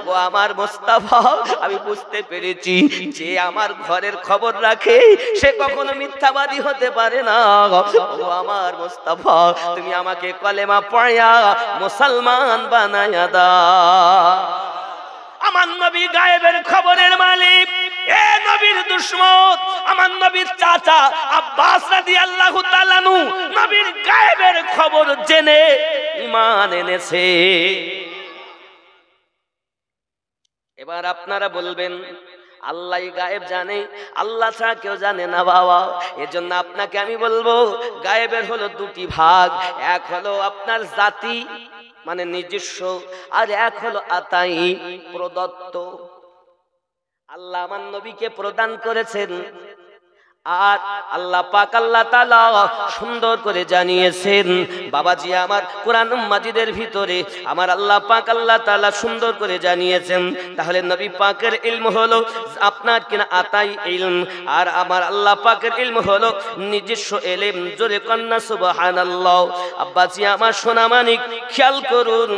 ও আমার মুস্তাফা, আমি বুঝতে পেরেছি যে আমার ঘরের খবর রাখে সে কখনো মিথ্যাবাদী হতে পারে না। ও আমার মুস্তাফা, তুমি আমাকে কলেমা পড়িয়া মুসলমান বানায়া দাও। আমার নবী গায়েবের খবরের মালিক। এ নবীর দুশমন, আমার নবীর চাচা আব্বাস রাদিয়াল্লাহু তাআলা আনহু নবীর গায়েবের খবর জেনে ঈমান এনেছে। এবার আপনারা বলবেন, আল্লাহই গায়েব জানে, আল্লাহ ছাড়া কেউ জানে না বাবা। এজন্য আপনাকে আমি বলবো, গায়েবের হলো দুটি ভাগ, এক হলো আপনার জাতি মানে নিজস্ব, আর এক হলো আতাই প্রদত্ত। আল্লাহ আমার নবীকে প্রদান করেছেন, আর আল্লাহ পাক আল্লাহ তাআলা সুন্দর করে জানিয়েছেন। বাবাজি আমার, কোরআন মাজিদের ভিতরে আমার আল্লাহ পাক আল্লাহ তাআলা সুন্দর করে জানিয়েছেন। তাহলে নবী পাকের ইলম হলো আপনার কিনা আতাই ইলম, আর আমার আল্লাহ পাকের ইলম হলো নিজস্ব ইলম। জোরে কন্না সুবহানাল্লাহ। আব্বাজি আমার সোনা মানিক, খেয়াল করুন,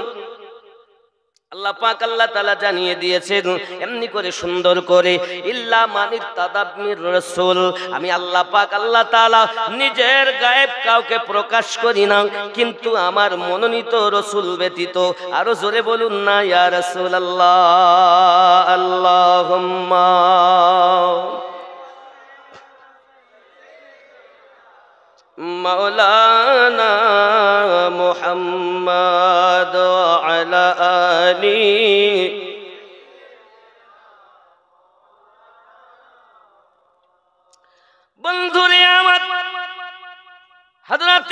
আল্লাহ পাক আল্লাহ তাআলা জানিয়ে দিয়েছেন এমনি করে সুন্দর করে, ইল্লা মানির তাদাব্বির রাসূল, আমি আল্লাহ পাক আল্লাহ তাআলা নিজের গায়েব কাউকে প্রকাশ করি না, কিন্তু আমার মনোনীত রাসূল ব্যতীত। আরো জোরে বলুন না, ইয়া রাসূলুল্লাহ, আল্লাহুম্মা মাওলানা মুহাম্মদ আলা আলি। বন্ধুরে আমার, হযরত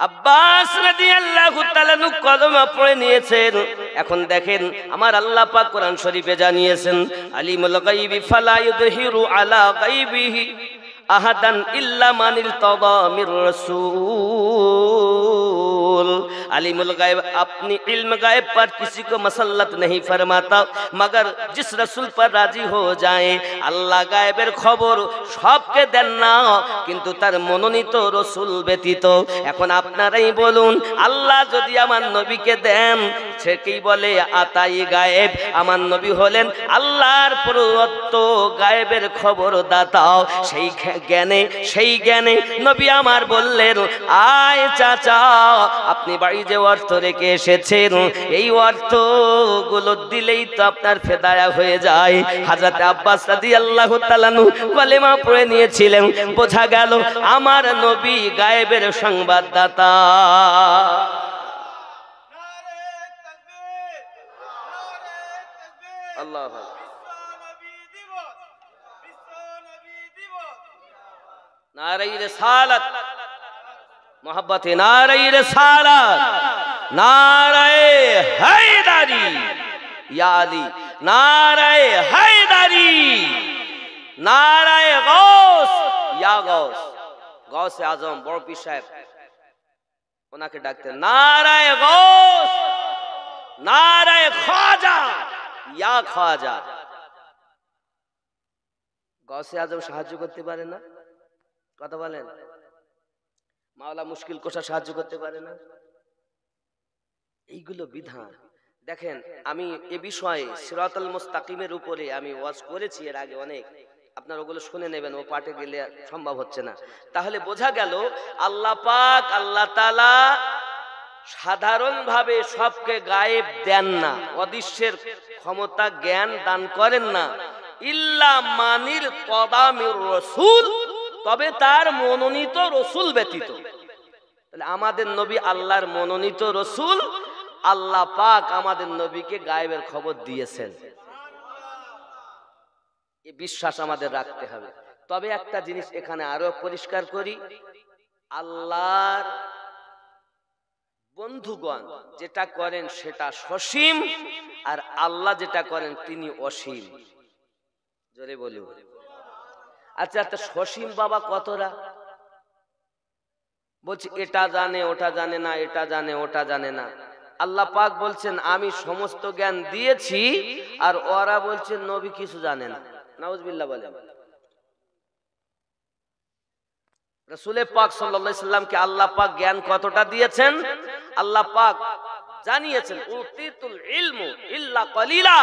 আব্বাস রাদিয়াল্লাহু তাআলা কলমা পড়ে নিয়েছেন। এখন দেখেন আমার আল্লাহ পাক কোরআন শরীফে জানিয়েছেন, আলিমুল গায়বি ফালা ইউযহিরু আলা গায়বিহি আহাদান ইল্লা মান ইরতাদা মির রাসূল। আলিমুল গায়ব, अपनी इल्म गायब पर किसी को मसल्लत नहीं फरमाता मगर जिस रसूल पर राजी हो जाए। আল্লাহ গায়েবের খবর সবকে দেন না, কিন্তু তার মনোনীত রসুল ব্যতীত। এখন আপনারাই বলুন, আল্লাহ যদি আমার নবীকে দেন, সে কি বলে আতাই গায়েব। আমার নবী হলেন আল্লাহর প্রদত্ত গায়েবের খবর দাতাও। সেই জ্ঞানে নবী আমার বললেন, আয় চাচা, আপনি বাড়ি যে অর্থ রেখে এসেছেন, এই অর্থগুলো দিলেই তো আপনার ফেদায়া হয়ে যায়। হযরত আব্বাস রাদিয়াল্লাহু তাআলা কলেমা পড়ে নিয়েছিলেন। বোঝা গেল আমার নবী গায়েবের সংবাদদাতা। আল্লাহু আকবার। নারে রিসালাত, মোহাব্বতে নারে রিসালাত, নারে হায়দারি ইয়া আলী, নারে হায়দারি, নারে গৌস ইয়া গৌস। গৌসে আজম বড় পীর সাহেব ওনাকে ডাকতেন, নারে গৌস, নারে খাজা ইয়া খাজা। গৌসে আজম সাহায্য করতে পারে না? কথা বলেন। মাওলা মুশকিল কোষা সাহায্য করতে পারে না? এইগুলো বিধান। দেখেন, আমি এ বিষয়ে সিরাতুল মুস্তাকিমের উপরে আমি ওয়াজ করেছি এর আগে অনেক, আপনারা ওগুলো শুনে নেবেন, ও পাঠে গেলে সম্ভব হচ্ছে না। তাহলে বোঝা গেল আল্লাহ পাক, আল্লাহ তাআলা সাধারণভাবে সবকে গায়েব দেন না, অদৃশ্যের ক্ষমতা জ্ঞান দান করেন না। ইল্লা মানির কদামির রাসূল, তবে তার মনোনীত রসুল ব্যতীত। তাহলে আমাদের নবী আল্লাহর মনোনীত রসুল, আল্লাহ পাক আমাদের নবীকে গায়েবের খবর দিয়েছেন। এই বিশ্বাস আমাদের রাখতে হবে। তবে একটা জিনিস এখানে আরো পরিষ্কার করি, আল্লাহর বন্ধুগণ যেটা করেন সেটা সসীম, আর আল্লাহ যেটা করেন তিনি অসীম। জোরে বলি। আচ্ছা, একটা সসীম বাবা কতরা? বলছি এটা জানে ওটা জানে না, এটা জানে ওটা জানে না। আল্লাহ পাক বলছেন আমি সমস্ত জ্ঞান দিয়েছি, আর ওরা বলছেন নবী কিছু জানে না। নাউজুবিল্লাহ বলেন। রাসূল পাক সাল্লাল্লাহু আলাইহি সাল্লামকে আল্লাহ পাক জ্ঞান কতটা দিয়েছেন? আল্লাহ পাক জানিয়েছেন, উতিতুল ইলমু ইল্লা কলিলা,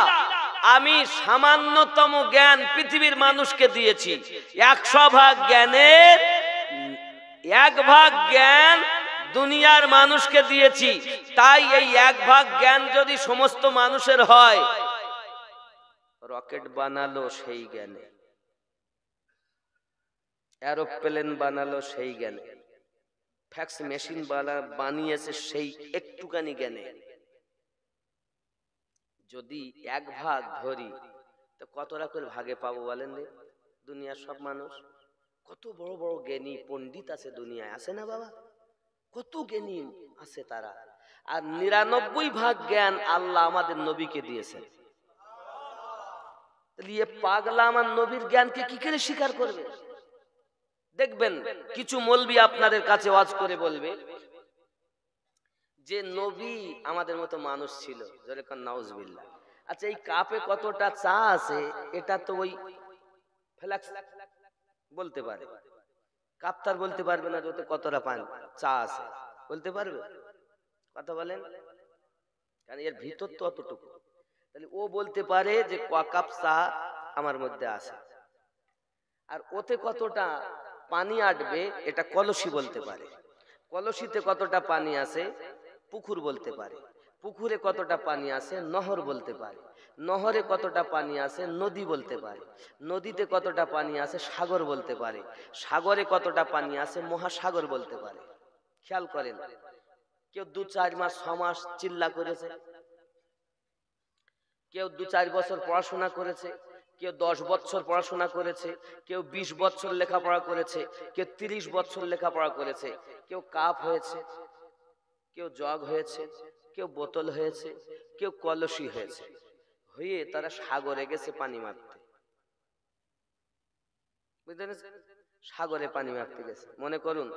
আমি সামান্যতম জ্ঞান পৃথিবীর মানুষকে দিয়েছি। 100 ভাগ জ্ঞানের 1 ভাগ জ্ঞান দুনিয়ার মানুষকে দিয়েছি। তাই এই 1 ভাগ জ্ঞান যদি সমস্ত মানুষের হয়, রকেট বানালো সেই জ্ঞানে, এরোপ্লেন বানালো সেই জ্ঞানে, ফ্যাক্স মেশিন বানিয়েছে সেই একটুখানি জ্ঞানে। যদি 1 ভাগ ধরি তো কতটা করে ভাগে পাবো বলেন? দুনিয়ার সব মানুষ কত বড় বড় জ্ঞানী পণ্ডিত আছে দুনিয়ায়, আছে না বাবা? কত জ্ঞানী আছে তারা। আর 99 ভাগ জ্ঞান আল্লাহ আমাদের নবীকে দিয়েছেন। তাহলে পাগলা আমার নবীর জ্ঞানকে কি করে স্বীকার করবে? দেখবেন কিছু মৌলবি আপনাদের কাছে ওয়াজ করে বলবে যে নবী আমাদের মতো মানুষ ছিল। জোরে কোন নাউজুবিল্লাহ। আচ্ছা, এই কাপে কতটা চা আছে এটা তো ওই ফ্লাক্স বলতে পারে, কাপ্তার বলতে পারবে না ওতে কতটা পানি চা আছে, বলতে পারবে? কথা বলেন, কারণ এর ভিতর তো অতটুকু। তাহলে ও বলতে পারে যে ক কাপ চা আমার মধ্যে আছে, আর ওতে কতটা পানি আটবে এটা কলসি বলতে পারে। কলসিতে কতটা পানি আছে পুকুর বলতে পারে। পুকুরে কতটা পানি আছে নহর বলতে পারে। নহরে কতটা পানি আছে নদী বলতে পারে। নদীতে কতটা পানি আছে সাগর বলতে পারে। সাগরে কতটা পানি আছে মহাসাগর বলতে পারে। খেয়াল করেন, কেউ 2-4 মাস 6 মাস চিল্লা করেছে, কেউ 2-4 বছর পড়াশোনা করেছে, কেউ 10 বছর পড়াশোনা করেছে, কেউ 20 বছর লেখাপড়া করেছে, কেউ 30 বছর লেখাপড়া করেছে, কেউ কাপ হয়েছে, কেউ জগ হয়েছে, কেউ বোতল হয়েছে, কেউ কলসি হয়েছে, হয়ে তারা সাগরে গেছে পানি মারতে। বুঝতে পেরেছেন? সাগরে পানি মারতে গেছে। মনে করুন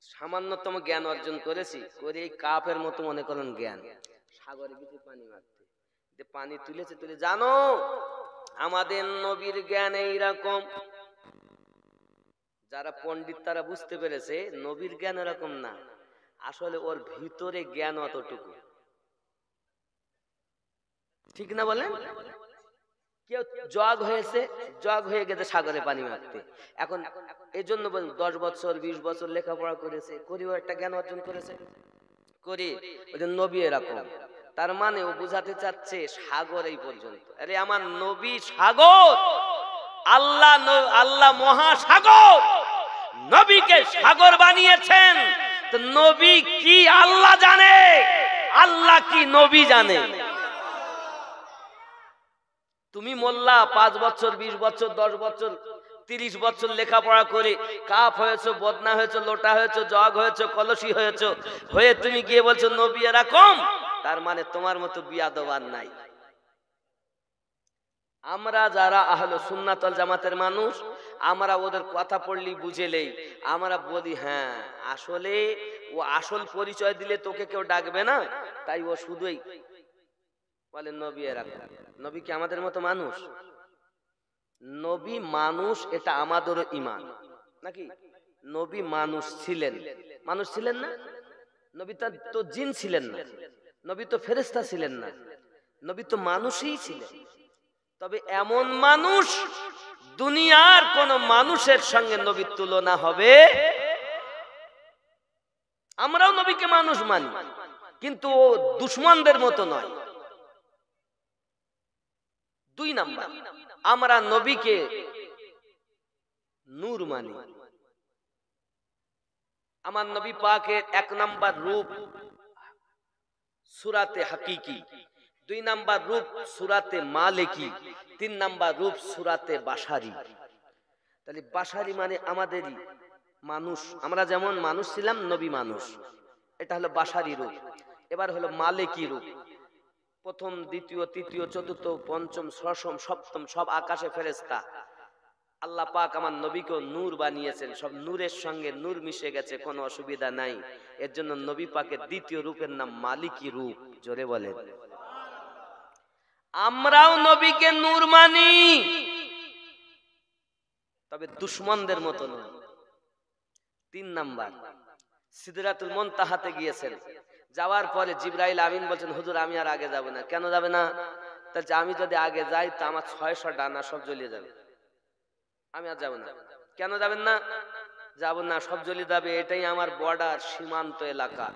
সামান্যতম জ্ঞান অর্জন করেছি, করে এই কাপের মতো মনে করুন জ্ঞান, সাগরে গেছে পানি মারতে, যে পানি তুলেছে, তুলে জানো আমাদের নবীর জ্ঞান এইরকম। যারা পণ্ডিত তারা বুঝতে পেরেছে নবীর জ্ঞান এরকম না, আসলে ওর ভিতরে জ্ঞান অতটুকু। ঠিক না বলেন? কেউ জগ হয়েছে, জগ হয়ে গেছে সাগরে পানি মারতে। এখন এই জন্য 10 বছর 20 বছর লেখাপড়া করেছে, করিও একটা জ্ঞান অর্জন করেছে, করি ওই যে নবী এরকম। তার মানে ও বুঝাতে চাচ্ছে সাগর এই পর্যন্ত। আরে আমার নবী সাগর, আল্লাহ মহাসাগর, নবীকে সাগর বানিয়েছেন। তো নবী কি আল্লাহ জানে, আল্লাহ কি নবী জানে? তুমি মোল্লা 5 বছর 20 বছর 10 বছর 30 বছর লেখাপড়া করে কাপ হয়েছে, বদনা হয়েছে, লোটা হয়েছে, জগ হয়েছে, কলসি হয়েছে, হয়ে তুমি গিয়ে বলছো নবী এরকম। তার মানে তোমার মতো বিয়াদব আর নাই। আমরা যারা আহলে সুন্নাত ওয়াল জামাতের মানুষ, আমরা ওদের কথা পড়লেই বুঝেলেই আমরা বলি হ্যাঁ আসলে ও আসল পরিচয় দিলে তোকে কেউ ডাকবে না, তাই ও শুধুই বলে নবী এরকম। নবী কি আমাদের মতো মানুষ? নবী মানুষ, এটা আমাদেরও ঈমান নাকি? নবী মানুষ ছিলেন, মানুষ ছিলেন না? নবী তো জিন ছিলেন না, নবী তো ফেরেশতা ছিলেন না, নবী তো মানুষই ছিলেন। তবে এমন মানুষ দুনিয়ার কোন মানুষের সঙ্গে নবীর তুলনা হবে। আমরাও নবীকে মানুষ মানি, কিন্তু ও দুশমনদের মতো নয়। 2 নাম্বার, আমরা নবীকে নূর মানি। আমার নবী পাকের 1 নাম্বার রূপ সূরাতে হাকিকি, 2 নাম্বার রূপ সূরাতে মালিকি, 3 নাম্বার রূপ সূরাতে বাশারি। তাহলে বাশারি মানে আমাদেরই মানুষ, আমরা যেমন মানুষ ছিলাম নবী মানুষ, এটা হলো বাশারি রূপ। এবার হলো মালিকি রূপ, প্রথম দ্বিতীয় তৃতীয় চতুর্থ পঞ্চম ষষ্ঠ সপ্তম সব আকাশে ফেরেশতা। আল্লাহ পাক আমার নবীকে নূর বানিয়েছেন, সব নূরের সঙ্গে নূর মিশে গেছে, কোনো অসুবিধা নাই। এর জন্য নবী পাকের দ্বিতীয় রূপের নাম মালিকি রূপ। জোরে বলেন। আমরাও নবীকে নূর মানি, তবে দুশমনদের মতো নয়। 3 নাম্বার, সিদরাতুল মুনতাহাতে গিয়েছেন, যাওয়ার পরে জিবরাইল আমিন বলছেন হুজুর আমি আর আগে যাব না। কেন যাবে না? তাহলে আমি যদি আগে যাই তো আমার 600 ডানা সব জ্বলিয়ে যাবে, আমি আর যাব না। কেন যাবেন না? যাব না, সব জ্বলিয়ে যাবে, এটাই আমার বর্ডার, সীমান্ত এলাকা।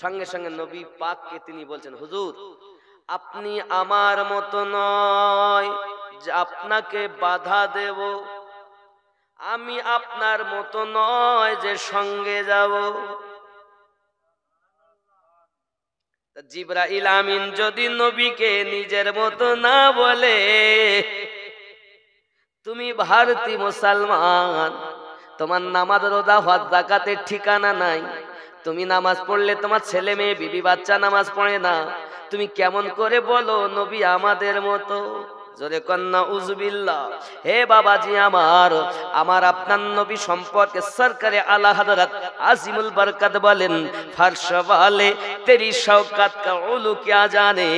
সঙ্গে সঙ্গে নবী পাককে তিনি বলছেন হুজুর আপনি আমার মতো নয় যে আপনাকে বাধা দেব, আমি আপনার মতো নয় যে সঙ্গে যাব। জিবরাইল আমিন যদি নবীকে নিজের মতো না বলে, তুমি ভারতীয় মুসলমান, তোমার নামাজ রোজা হজ যাকাতের ঠিকানা নাই, তুমি নামাজ পড়লে তোমার ছেলে মেয়ে বিবি বাচ্চা নামাজ পড়ে না, তুমি কেমন করে বলো নবী আমাদের মতো? জোরে কন্যা উজবিল্লাহ। হে বাবাজি আমার আপনার নবী সম্পর্কে সরকারে আলা হযরত আজিমুল বরকত বলেন फर्श वाले तेरी शौकत का उलू क्या जाने,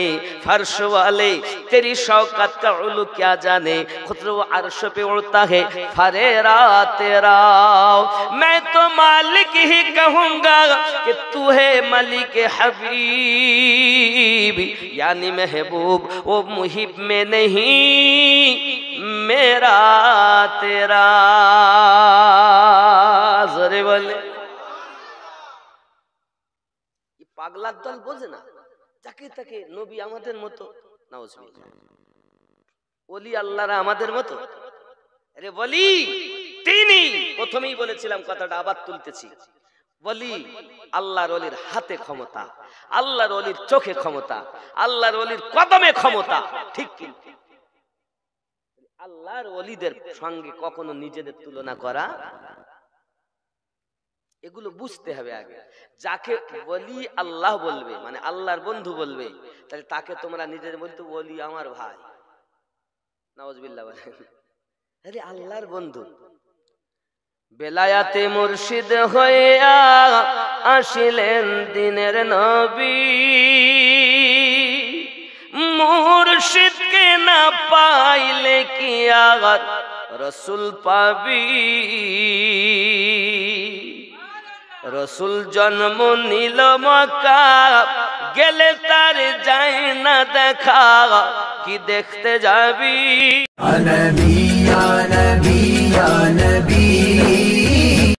फर्श वाले तेरी शौकत का उलू क्या जाने, खुद वो अर्श पे उड़ता है फरेरा तेरा, मैं तो मालिक ही कहूँगा कि तू है मलिक हबीब, यानी महबूब वो मुहिब में नहीं मेरा तेरा। জোরে বলে। পাগলার দল বোঝে না, যাকে তাকে নবী আমাদের মতো, নাউজুবিল্লাহ, ওলি আল্লাহরা আমাদের মতো। আরে বলি তিনি প্রথমেই বলেছিলাম কথাটা, আবার তুলতেছি, ওলি আল্লাহর ওলির হাতে ক্ষমতা, আল্লাহর ওলির চোখে ক্ষমতা, আল্লাহর ওলির কদমে ক্ষমতা, ঠিক কি? আল্লাহর ওলিদের সঙ্গে কখনো নিজেদের তুলনা করা, এগুলো বুঝতে হবে আগে। যাকে ওলি আল্লাহ বলবে মানে আল্লাহর বন্ধু বলবে, তাহলে তাকে তোমরা নিজের বলতে ওলি আমার ভাই, নাউজুবিল্লাহ বলেন, আরে আল্লাহর বন্ধু। বেলায়াতে মুর্শিদ হইয়া আসিলেন দিনের নবী, মুর্শিদকে না পাইলে কি আর রসুল পাবি? রসুল জন্ম নিল মক্কা, গেলে তার যায় না দেখা, কি দেখতে যাবি? নবী